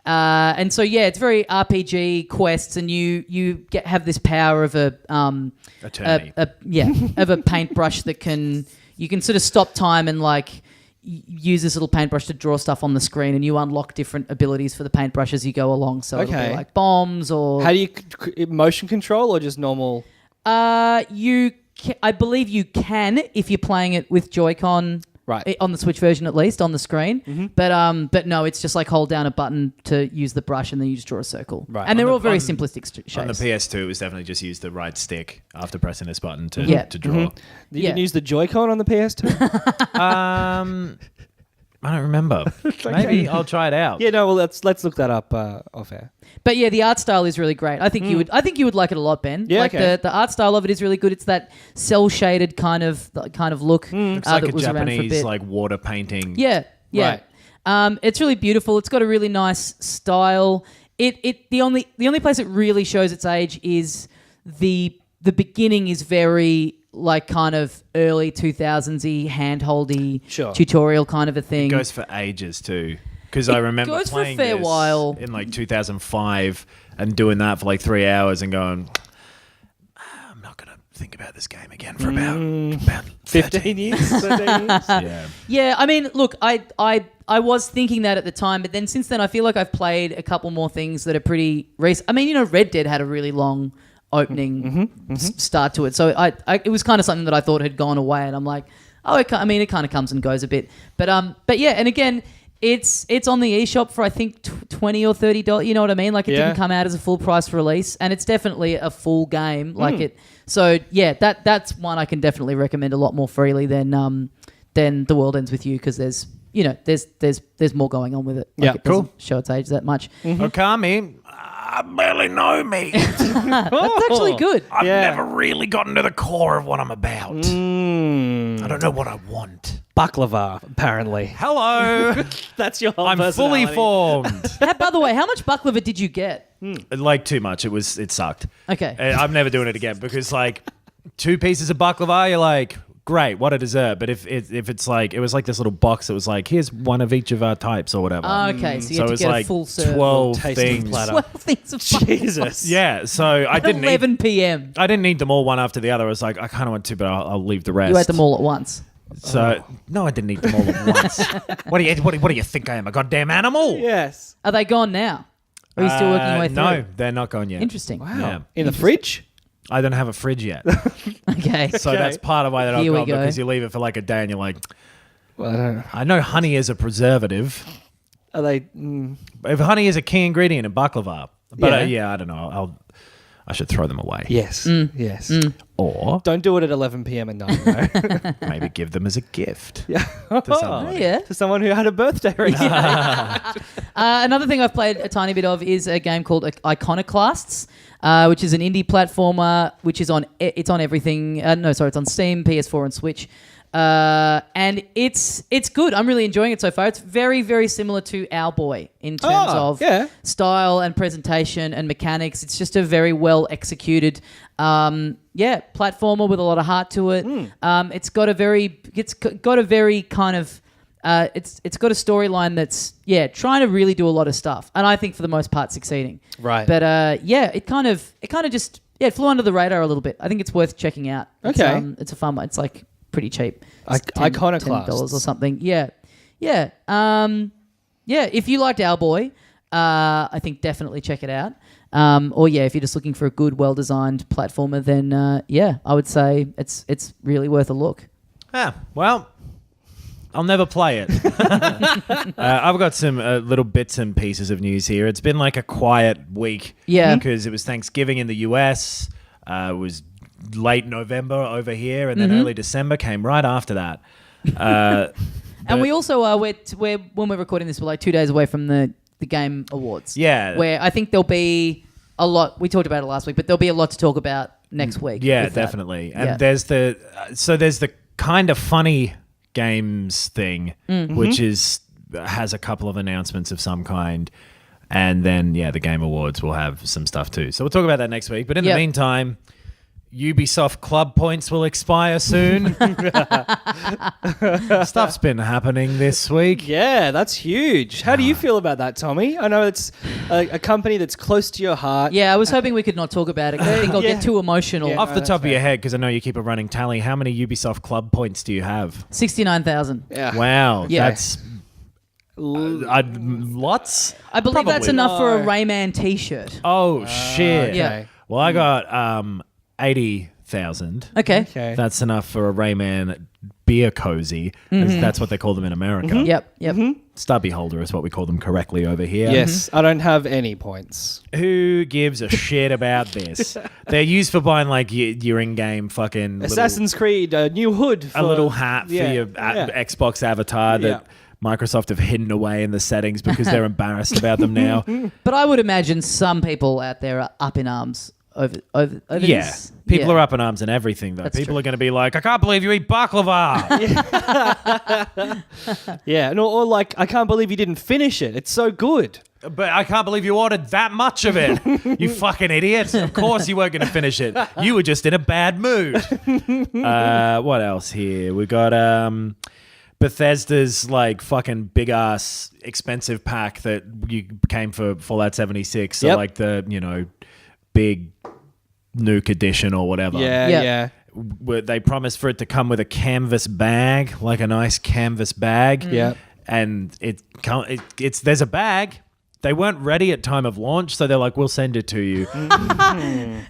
And so yeah, it's very RPG quests, and you have this power of a paintbrush that you can sort of stop time and like use this little paintbrush to draw stuff on the screen, and you unlock different abilities for the paintbrush as you go along. So it'll be like bombs or... How do you... motion control or just normal... I believe you can if you're playing it with Joy-Con Right. On the Switch version, at least on the screen. But no, it's just like hold down a button to use the brush, and then you just draw a circle. Right. And they're all very simplistic shapes. On the PS2, it was definitely just use the right stick after pressing this button to draw. You can use the Joy-Con on the PS2? I don't remember. Maybe I'll try it out. Yeah, no, well, let's look that up off air. But yeah, the art style is really great. I think you would like it a lot, Ben. Yeah, like okay. the art style of it is really good. It's that cell shaded kind of look Looks like that a was around for a Japanese bit. like water painting. Yeah. Right. It's really beautiful. It's got a really nice style. The only place it really shows its age is the beginning is very like kind of early 2000s-y, hand-holdy tutorial kind of a thing. It goes for ages too. Because I remember goes for a playing fair this while. in like 2005 and doing that for like 3 hours and going, I'm not going to think about this game again for about 15 years? 13 years? Yeah. Yeah, I mean, look, I was thinking that at the time, but then since then I feel like I've played a couple more things that are pretty recent. I mean, Red Dead had a really long opening start to it. So it was kind of something that I thought had gone away, and I'm like, it kind of comes and goes a bit. But yeah, and again, it's on the eShop for I think $20 or $30. You know what I mean? Like it didn't come out as a full price release, and it's definitely a full game. Like it. So yeah, that's one I can definitely recommend a lot more freely than The World Ends With You, because there's more going on with it. Like it doesn't show its age that much. Okami, I barely know me. That's actually good. I've never really gotten to the core of what I'm about. I don't know what I want. Baklava, apparently. Hello. That's your whole I'm fully personality. formed. By the way, how much baklava did you get? Like too much. It sucked. Okay. I'm never doing it again because like 2 pieces of baklava, you're like, great, what a dessert. But if it's like, it was like this little box that was like, here's one of each of our types or whatever. Okay, so you had to it's get like a full serve. 12 tasting things. platter. 12 things of baklava. Jesus. Yeah, so I didn't 11 p.m. I didn't eat them all one after the other. I was like, I kind of want to, but I'll leave the rest. You ate them all at once. So no, I didn't eat them all at once. What do you think I am, a goddamn animal? Yes. Are they gone now? Or are you still working your way through? No, they're not gone yet. Interesting. Wow. Yeah. In the fridge? I don't have a fridge yet. Okay. So that's part of why that I've Here we got, go. because you leave it for like a day and you're like, Well, I don't know. I know honey is a preservative. Are they... If honey is a key ingredient in baklava, but Yeah. I don't know. I should throw them away. Yes. Yes. Or Don't do it at 11 p.m. at night, though. maybe give them as a gift. Yeah. To somebody. Yeah. To someone who had a birthday recently. Another thing I've played a tiny bit of is a game called Iconoclasts, which is an indie platformer, which is on everything. It's on Steam, PS4, and Switch. And it's good. I'm really enjoying it so far. It's very, very similar to Owlboy in terms of style and presentation and mechanics. It's just a very well executed, platformer with a lot of heart to it. It's got a very kind of it's got a storyline that's trying to really do a lot of stuff, and I think for the most part succeeding. Right. But it kind of just it flew under the radar a little bit. I think it's worth checking out. Okay. It's a fun one. It's like pretty cheap. It's Iconoclasts. $10 or something. Yeah. If you liked Owlboy, I think definitely check it out. Or if you're just looking for a good, well-designed platformer, then I would say it's really worth a look. Well, I'll never play it. I've got some little bits and pieces of news here. It's been like a quiet week. Yeah. Because it was Thanksgiving in the US. It was late November over here, and then early December came right after that. And we also we're when we're recording this, we're like 2 days away from the Game Awards. Yeah. Where I think there'll be a lot. We talked about it last week, but there'll be a lot to talk about next week. Yeah, with that. definitely. And there's the kind of funny games thing, which has a couple of announcements of some kind. And then, the Game Awards will have some stuff too. So we'll talk about that next week. But in the meantime, Ubisoft Club points will expire soon. Stuff's been happening this week. Yeah, that's huge. How do you feel about that, Tommy? I know it's a company that's close to your heart. Yeah, I was hoping we could not talk about it. I think I'll get too emotional. Yeah. Off the top of your head, because I know you keep a running tally, how many Ubisoft Club points do you have? 69,000. Yeah. Wow, Yeah. that's lots. I believe that's Probably. enough for a Rayman T-shirt. Oh shit! Okay. Yeah. Well, I got 80,000. Okay. Okay. That's enough for a Rayman beer cozy. That's what they call them in America. Yep. Stubby holder is what we call them correctly over here. Yes, I don't have any points. Who gives a shit about this? They're used for buying like your in-game fucking Assassin's Creed, a new hood. a little hat for your Xbox avatar that Microsoft have hidden away in the settings because they're embarrassed about them now. But I would imagine some people out there are up in arms over this. People are up in arms and everything, though. That's People true. are going to be like, I can't believe you eat baklava. Or like, I can't believe you didn't finish it. It's so good. But I can't believe you ordered that much of it. You fucking idiot. Of course you weren't going to finish it. You were just in a bad mood. What else here? We got Bethesda's like fucking big ass expensive pack that you came for Fallout 76. So like the, big nuke edition or whatever. Yeah. Where they promised for it to come with a canvas bag, like a nice canvas bag. Yeah. And it's there's a bag. They weren't ready at time of launch, so they're like, we'll send it to you.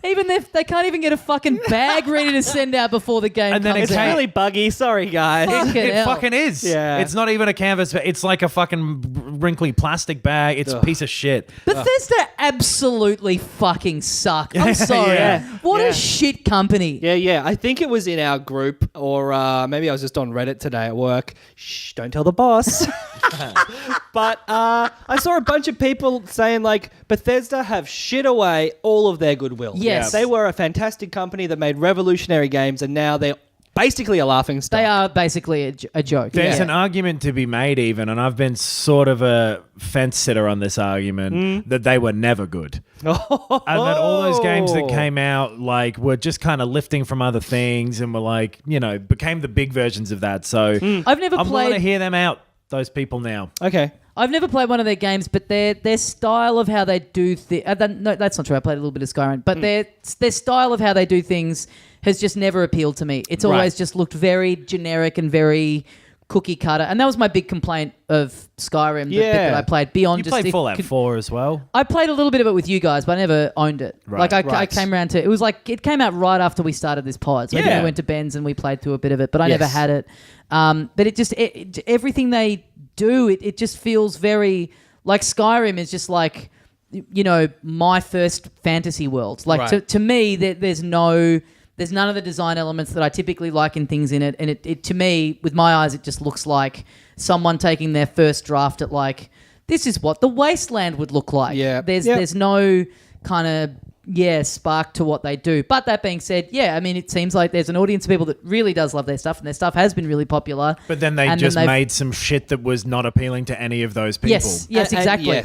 Even if they can't even get a fucking bag ready to send out before the game And then comes It's out. really buggy. Sorry, guys. Fucking It hell. fucking is. Yeah. It's not even a canvas bag. It's like a fucking wrinkly plastic bag. It's a piece of shit. Bethesda absolutely fucking suck. I'm sorry. What a shit company. Yeah. I think it was in our group, or maybe I was just on Reddit today at work. Shh, don't tell the boss. But I saw a bunch of people saying like Bethesda have shit away all of their goodwill. Yes. They were a fantastic company that made revolutionary games, and now they're basically a laughing stock. They are basically a joke. There's an argument to be made even, and I've been sort of a fence sitter on this argument, that they were never good. And that all those games that came out like were just kind of lifting from other things and were like, became the big versions of that. So I've never I'm going to played. hear them out, those people now. Okay. I've never played one of their games, but their style of how they do no, that's not true. I played a little bit of Skyrim, but their style of how they do things has just never appealed to me. It's always just looked very generic and very cookie cutter, and that was my big complaint of Skyrim. The bit that I played beyond. You just played Fallout 4 as well. I played a little bit of it with you guys, but I never owned it. Right. I came around to it. Was like it came out right after we started this pod, so I think we went to Ben's and we played through a bit of it, but I never had it. But it just everything they do, it just feels very like Skyrim is just like my first fantasy world. Like to me, there's none of the design elements that I typically like in things in it, and it to me, with my eyes, it just looks like someone taking their first draft at like, this is what the wasteland would look like. Yeah. There's no kind of spark to what they do. But that being said, it seems like there's an audience of people that really does love their stuff, and their stuff has been really popular. But then they just made some shit that was not appealing to any of those people. Yes, exactly.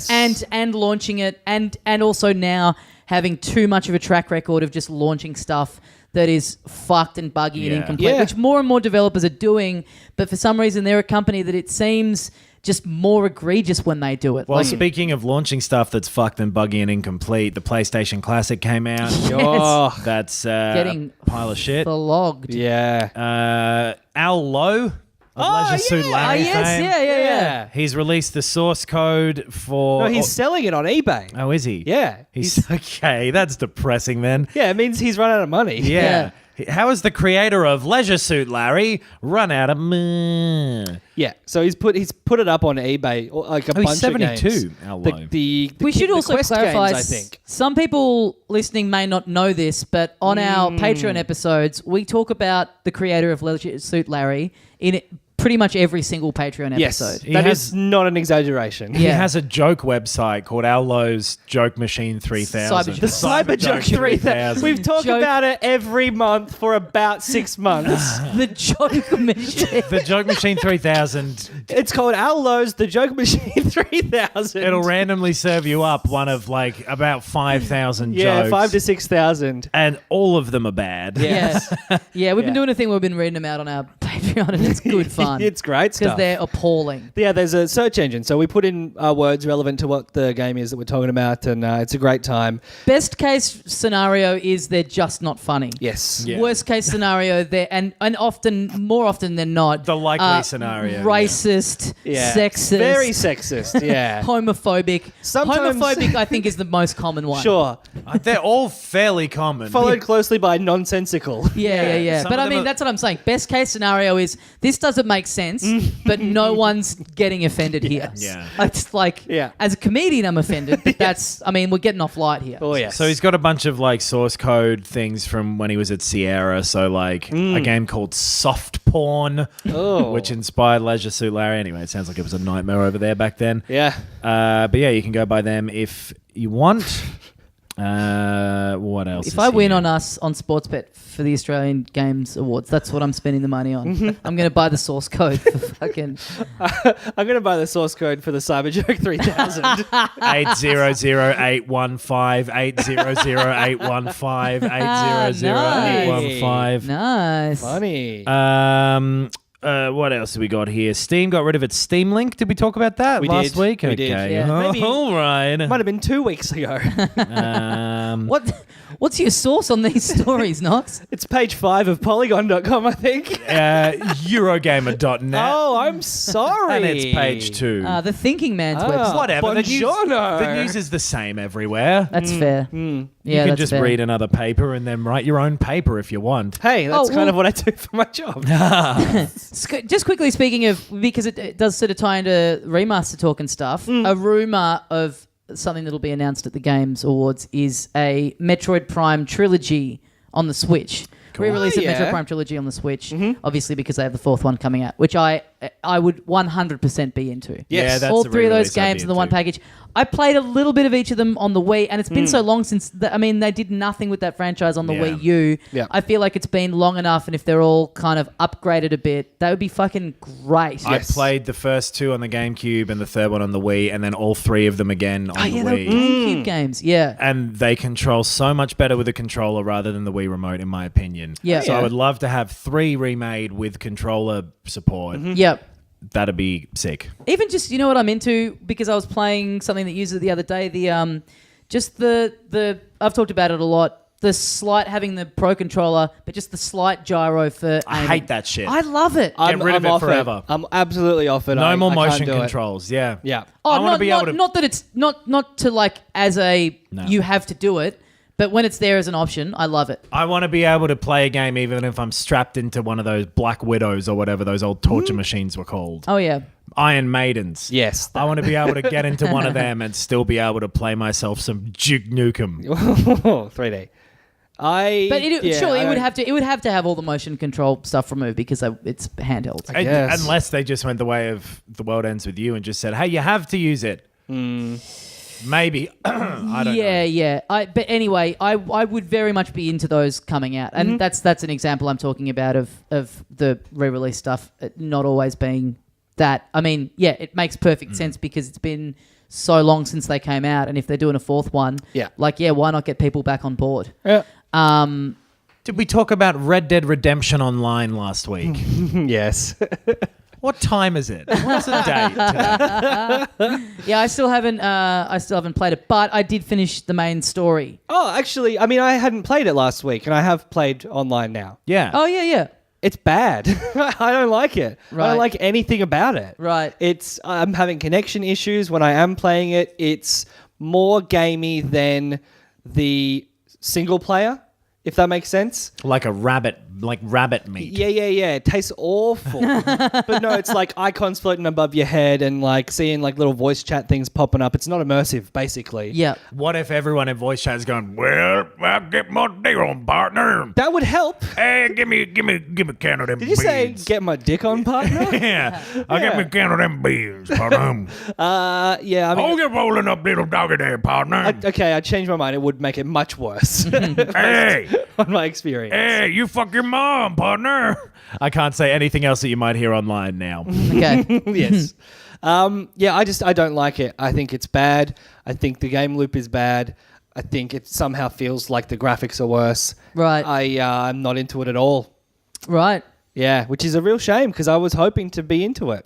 And launching it, and also now having too much of a track record of just launching stuff that is fucked and buggy and incomplete, which more and more developers are doing. But for some reason, they're a company that it seems just more egregious when they do it. Well, speaking of launching stuff that's fucked and buggy and incomplete, the PlayStation Classic came out. Yes. That's Getting a pile of shit. flogged. Yeah. Al Lowe of Leisure Suit Larry fame. Yeah. He's released the source code for... No, he's selling it on eBay. Oh, is he? Yeah. He's okay. That's depressing then. Yeah, it means he's run out of money. Yeah. How has the creator of Leisure Suit Larry run out of money? Yeah, so he's put it up on eBay, like a bunch He's 72, of games. Al Lowe. We should also Quest clarify, games, I think. Some people listening may not know this, but on our Patreon episodes, we talk about the creator of Leisure Suit Larry in pretty much every single Patreon Yes, episode. that is not an exaggeration. He has a joke website called Al Lowe's Joke Machine 3000. Cyber- The Cyber Joke 3000. We've talked about it every month for about 6 months. The joke machine. The Joke Machine 3000. It's called Al Lowe's The Joke Machine 3000. It'll randomly serve you up one of like about 5,000 jokes. Yeah, 5,000 to 6,000. And all of them are bad. Yes. We've been doing a thing where we've been reading them out on our Patreon, and it's good fun. It's great because stuff. they're appalling. Yeah, there's a search engine. So we put in words relevant to what the game is that we're talking about, and it's a great time. Best case scenario is they're just not funny. Yes. Yeah. Worst case scenario, they're and more often than not, The likely scenario. racist, Yeah. sexist, Very sexist, yeah. homophobic. Sometimes- Homophobic, I think, is the most common one. Sure. They're all fairly common. Followed closely by nonsensical. Yeah. Some But of I them mean, are- that's what I'm saying. Best case scenario scenario is this doesn't make sense, but no one's getting offended here. Yeah. It's like, as a comedian, I'm offended, but we're getting off light here. Oh, yeah. So he's got a bunch of like source code things from when he was at Sierra. So like a game called Soft Porn, which inspired Leisure Suit Larry. Anyway, it sounds like it was a nightmare over there back then. Yeah. But yeah, you can go by them if you want. What else? If I win on Sportsbet for the Australian Games Awards, that's what I'm spending the money on. I'm going to buy the source code for fucking... I'm going to buy the source code for the Cyberjoke 3000. 800-815, 800-815, 800-815. Nice. Funny. What else do we got here? Steam got rid of its Steam Link. Did we talk about that last week? We did. Yeah. Maybe all right. Might have been 2 weeks ago. What's your source on these stories, Knox? It's page 5 of Polygon.com, I think. Eurogamer.net. Oh, I'm sorry. And it's page 2. The Thinking Man's website. Whatever. The Buongiorno. news is the same everywhere. That's fair. Yeah, you can that's just fair. read another paper and then write your own paper if you want. Hey, that's kind of what I do for my job. Just quickly speaking of, because it does sort of tie into remaster talk and stuff, a rumor of something that'll be announced at the Games Awards is a Metroid Prime trilogy on the Switch. Re-release of Metroid Prime trilogy on the Switch, obviously because they have the 4th one coming out, which I would 100% be into. Yes. Yeah, that's all a 3 of those re-release I'd be games in the one into. package. I played a little bit of each of them on the Wii, and it's been so long since... they did nothing with that franchise on the Wii U. Yeah. I feel like it's been long enough, and if they're all kind of upgraded a bit, that would be fucking great. I played the first 2 on the GameCube and the 3rd one on the Wii, and then all 3 of them again on the they were Wii. GameCube games, yeah. And they control so much better with a controller rather than the Wii remote, in my opinion. Yeah. So I would love to have 3 remade with controller support. Yep. That'd be sick. Even just, you know what I'm into? Because I was playing something that uses it the other day, the I've talked about it a lot, the slight, having the Pro controller, but just the slight gyro for I aiming. hate that shit. I love it. Get rid of it off forever. I'm absolutely off it. No more I can't motion do it. controls. Yeah. Yeah. Oh, I wanna be able to- not that it's not to like as a you have to do it, but when it's there as an option, I love it. I want to be able to play a game even if I'm strapped into one of those Black Widows or whatever those old torture machines were called. Oh yeah. Iron Maidens. Yes. I want to be able to get into one of them and still be able to play myself some Duke Nukem. 3D. But it would have. have to have all the motion control stuff removed because it's handheld. Yes. Unless they just went the way of The World Ends With You and just said, hey, you have to use it. Maybe. I don't know. Yeah. But anyway, I would very much be into those coming out. And that's an example I'm talking about of the re-release stuff not always being that. I mean, yeah, it makes perfect sense because it's been so long since they came out. And if they're doing a 4th one, why not get people back on board? Yeah. Did we talk about Red Dead Redemption Online last week? Yes. What time is it? What's the date today? Yeah, I still haven't played it, but I did finish the main story. Oh, actually, I mean, I hadn't played it last week, and I have played online now. Yeah. Oh yeah. It's bad. I don't like it. Right. I don't like anything about it. Right. I'm having connection issues when I am playing it. It's more gamey than the single player, if that makes sense. Like rabbit meat. Yeah. It tastes awful. But no, it's like icons floating above your head and like seeing like little voice chat things popping up. It's not immersive, basically. Yeah. What if everyone in voice chat is going, well, I'll get my dick on, partner. That would help. Hey, give me a can of them Did you say get my dick on, partner? Yeah. I'll get me a can of them beans, partner. Yeah. I mean, Oh, you're rolling up little doggy there, partner. okay, I changed my mind. It would make it much worse Hey. on my experience. Hey, you fuck your mom, partner. I can't say anything else that you might hear online now. Okay. Yes. Yeah, I don't like it. I think it's bad. I think the game loop is bad. I think it somehow feels like the graphics are worse. Right. I'm not into it at all. Right. Yeah, which is a real shame because I was hoping to be into it.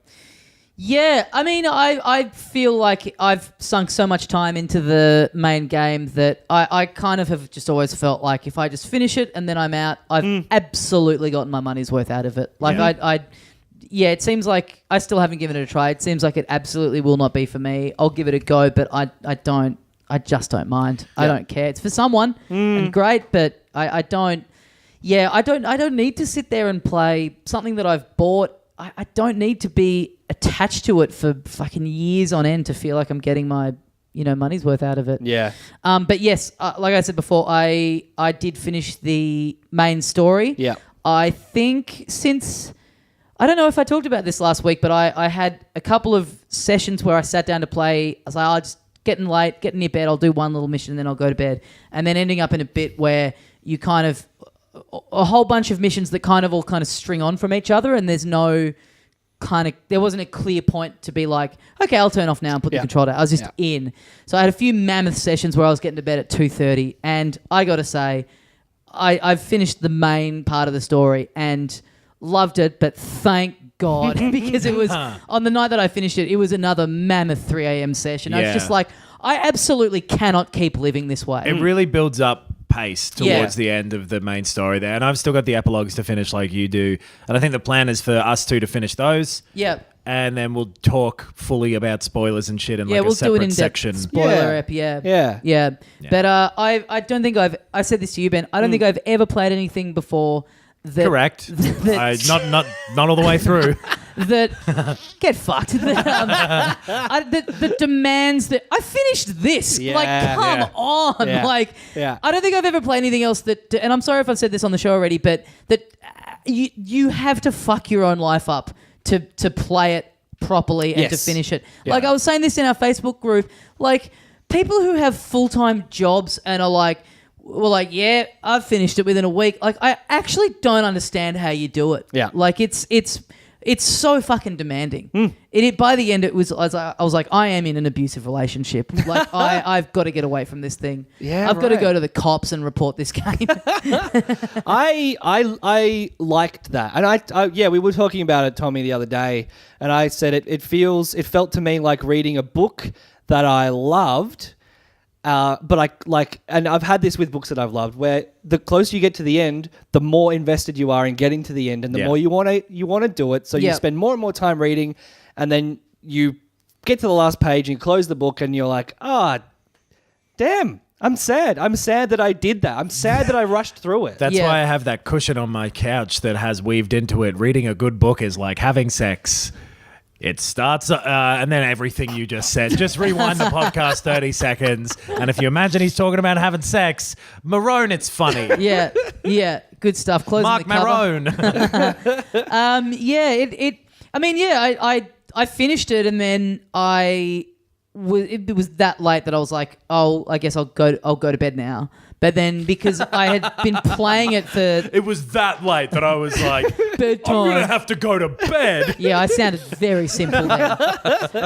Yeah, I mean, I feel like I've sunk so much time into the main game that I kind of have just always felt like if I just finish it and then I'm out, I've absolutely gotten my money's worth out of it. Like yeah, it seems like I still haven't given it a try. It seems like it absolutely will not be for me. I'll give it a go, but I just don't mind. I don't care. It's for someone and great, but I don't. yeah, I don't need to sit there and play something that I've bought. I don't need to be attached to it for fucking years on end to feel like I'm getting my money's worth out of it. Yeah. But yes, like I said before, I did finish the main story. Yeah. I think I don't know if I talked about this last week, but I had a couple of sessions where I sat down to play. I was like, I'll just getting late, getting near bed, I'll do one little mission and then I'll go to bed. And then ending up in a bit where you kind of a whole bunch of missions that kind of all kind of string on from each other, and there's no there wasn't a clear point to be like, okay, I'll turn off now and put the control down. I was just in. So I had a few mammoth sessions where I was getting to bed at 2:30, and I got to say, I've finished the main part of the story and loved it, but thank God, because it was on the night that I finished it, it was another mammoth 3 a.m. session. I was just like, I absolutely cannot keep living this way. It really builds up pace towards the end of the main story there. And I've still got the epilogues to finish like you do. And I think the plan is for us two to finish those. Yeah. And then we'll talk fully about spoilers and shit in like we'll a separate do an in-depth section. spoiler ep, yeah. But I don't think I said this to you, Ben. I don't think I've ever played anything before that... Correct. Not all the way through. That get fucked. That demands that I finished this. Come on. I don't think I've ever played anything else that. And I'm sorry if I've said this on the show already, but that you have to fuck your own life up to play it properly and to finish it. Yeah. Like I was saying this in our Facebook group. Like people who have full-time jobs and are like, well, like, yeah, I've finished it within a week. Like I actually don't understand how you do it. Yeah. Like it's so fucking demanding. It by the end, I was like, I am in an abusive relationship. Like, I've got to get away from this thing. Yeah, I've got to go to the cops and report this game. I liked that, and we wwe were talking about it, Tommy, the other day, and I said it felt to me like reading a book that I loved. But and I've had this with books that I've loved, where the closer you get to the end, the more invested you are in getting to the end, and the more you want to do it. So you spend more and more time reading, and then you get to the last page and you close the book, and you're like, damn, I'm sad. I'm sad that I did that. I'm sad that I rushed through it. That's why I have that cushion on my couch that has weaved into it. Reading a good book is like having sex. It starts, and then everything you just said. Just rewind the podcast 30 seconds, and if you imagine he's talking about having sex, Marone, it's funny. Yeah, good stuff. Closing Mark the cover. Marone. I finished it, and then it was that late that I was like, oh, I guess I'll go to bed now. But then because I had been playing it for... It was that late that I was like, bedtime. I'm going to have to go to bed. Yeah, I sounded very simple then.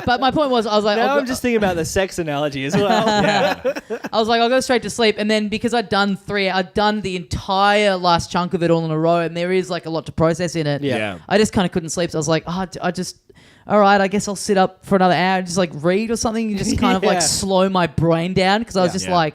But my point was, I was like... Now I'm just thinking about the sex analogy as well. I was like, I'll go straight to sleep. And then because I'd done the entire last chunk of it all in a row, and there is like a lot to process in it. Yeah. I just kind of couldn't sleep. So I was like, all right, I guess I'll sit up for another hour and just like read or something and just kind of like slow my brain down, because I was just like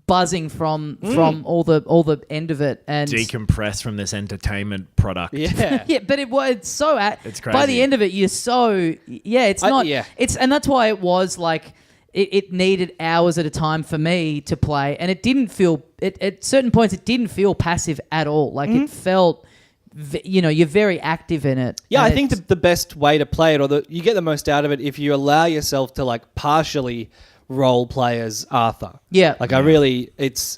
buzzing from all the end of it and decompress from this entertainment product. Yeah, but it's so it's crazy. By the end of it, you're so it's and that's why it was like it needed hours at a time for me to play, and it didn't feel at certain points it didn't feel passive at all. Like it felt. You're very active in it. Yeah, I think the best way to play it, or you get the most out of it, if you allow yourself to like partially role play as Arthur. Yeah, like I really,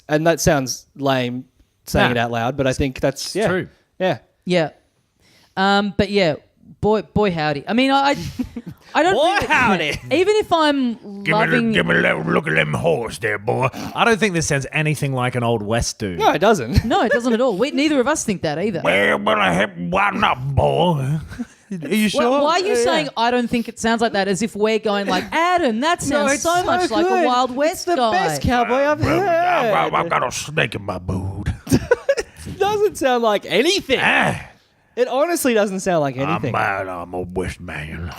and that sounds lame saying it out loud, but I think that's true. Yeah. But yeah, boy howdy. I mean, I don't. Boy howdy. Even if I'm loving, give me a little look at them horse there, boy. I don't think this sounds anything like an old West dude. No, it doesn't. No, it doesn't at all. Neither of us think that either. Well, why not, boy? Are you sure? Why are you saying I don't think it sounds like that, as if we're going like, Adam, that sounds so much like a Wild West guy. The best cowboy I've heard. I've got a snake in my boot. It doesn't sound like anything. It honestly doesn't sound like anything. I'm a West man.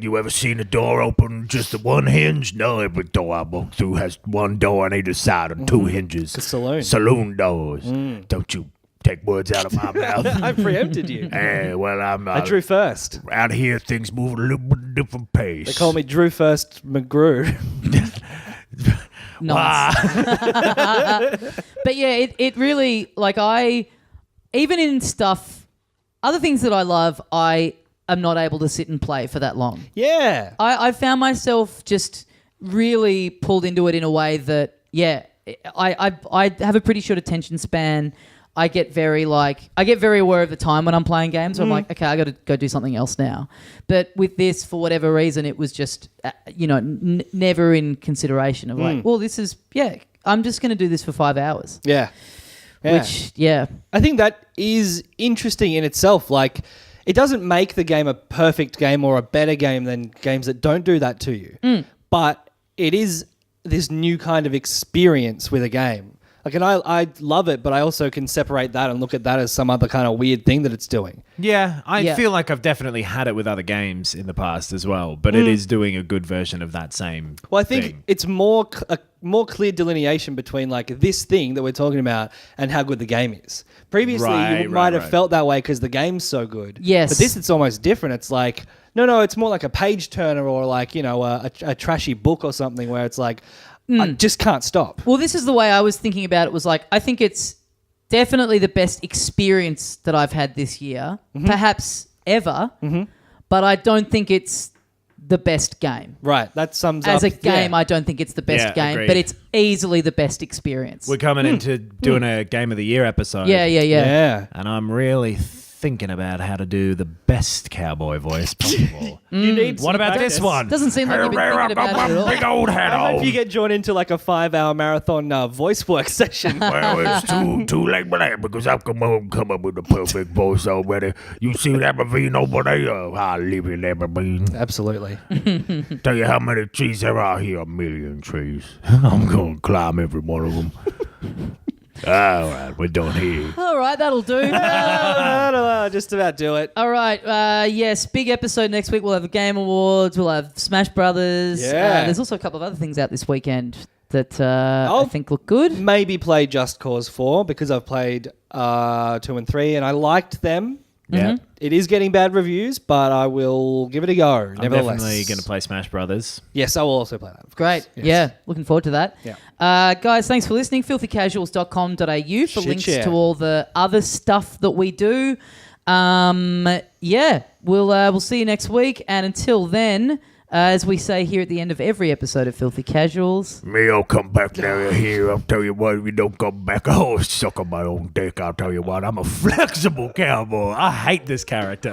You ever seen a door open just at one hinge? No, every door I walk through has one door on either side and two hinges. The saloon. Saloon doors. Don't you take words out of my mouth. I preempted you. I drew first. Out here, things move at a little bit different pace. They call me Drew First McGrew. Nice. But yeah, it really, like, even in stuff, other things that I love, I am not able to sit and play for that long. Yeah. I found myself just really pulled into it in a way that, I have a pretty short attention span. I get very aware of the time when I'm playing games. I'm like, okay, I got to go do something else now. But with this, for whatever reason, it was just, never in consideration of like, well, this is, I'm just going to do this for 5 hours. Yeah. Which, I think that is interesting in itself. Like, it doesn't make the game a perfect game or a better game than games that don't do that to you. But it is this new kind of experience with a game. Like, and I love it, but I also can separate that and look at that as some other kind of weird thing that it's doing. Yeah, I feel like I've definitely had it with other games in the past as well, but it is doing a good version of that same Well, I think thing. it's a more clear delineation between like this thing that we're talking about and how good the game is. Previously, you might have felt that way because the game's so good. Yes. But this, it's almost different. It's like, no, it's more like a page turner or like, a trashy book or something where it's like, I just can't stop. Well, this is the way I was thinking about it. Was like, I think it's definitely the best experience that I've had this year, perhaps ever. But I don't think it's the best game. Right, that sums up. As a game, I don't think it's the best game, agreed. but it's easily the best experience. We're coming into doing a Game of the Year episode. Yeah. And I'm really thinking about how to do the best cowboy voice possible. You need What about this one? Doesn't seem like you've been thinking about it at all. Big old hat I hope on. you get drawn into like a 5-hour marathon voice work session. Well, it's too late for that because I've come up with the perfect voice already. You see that ravine over there? I live in that ravine. Absolutely. Tell you how many trees there are here. 1 million trees. I'm going to climb every one of them. All right, we're done here. All right, that'll do. Just about do it. All right. Yes, big episode next week. We'll have the Game Awards. We'll have Smash Brothers. Yeah. There's also a couple of other things out this weekend that I think look good. Maybe play Just Cause 4 because I've played 2 and 3 and I liked them. Yeah. It is getting bad reviews, but I will give it a go. I'm Nevertheless, definitely going to play Smash Brothers. Yes, I will also play that. Great. Yes. Yeah, looking forward to that. Yeah. Guys, thanks for listening. Filthycasuals.com.au for Shit, links yeah. to all the other stuff that we do. We'll see you next week. And until then, as we say here at the end of every episode of Filthy Casuals, Me, I'll come back down here. I'll tell you what, if you don't come back, I'll suck on my own dick. I'll tell you what, I'm a flexible cowboy. I hate this character.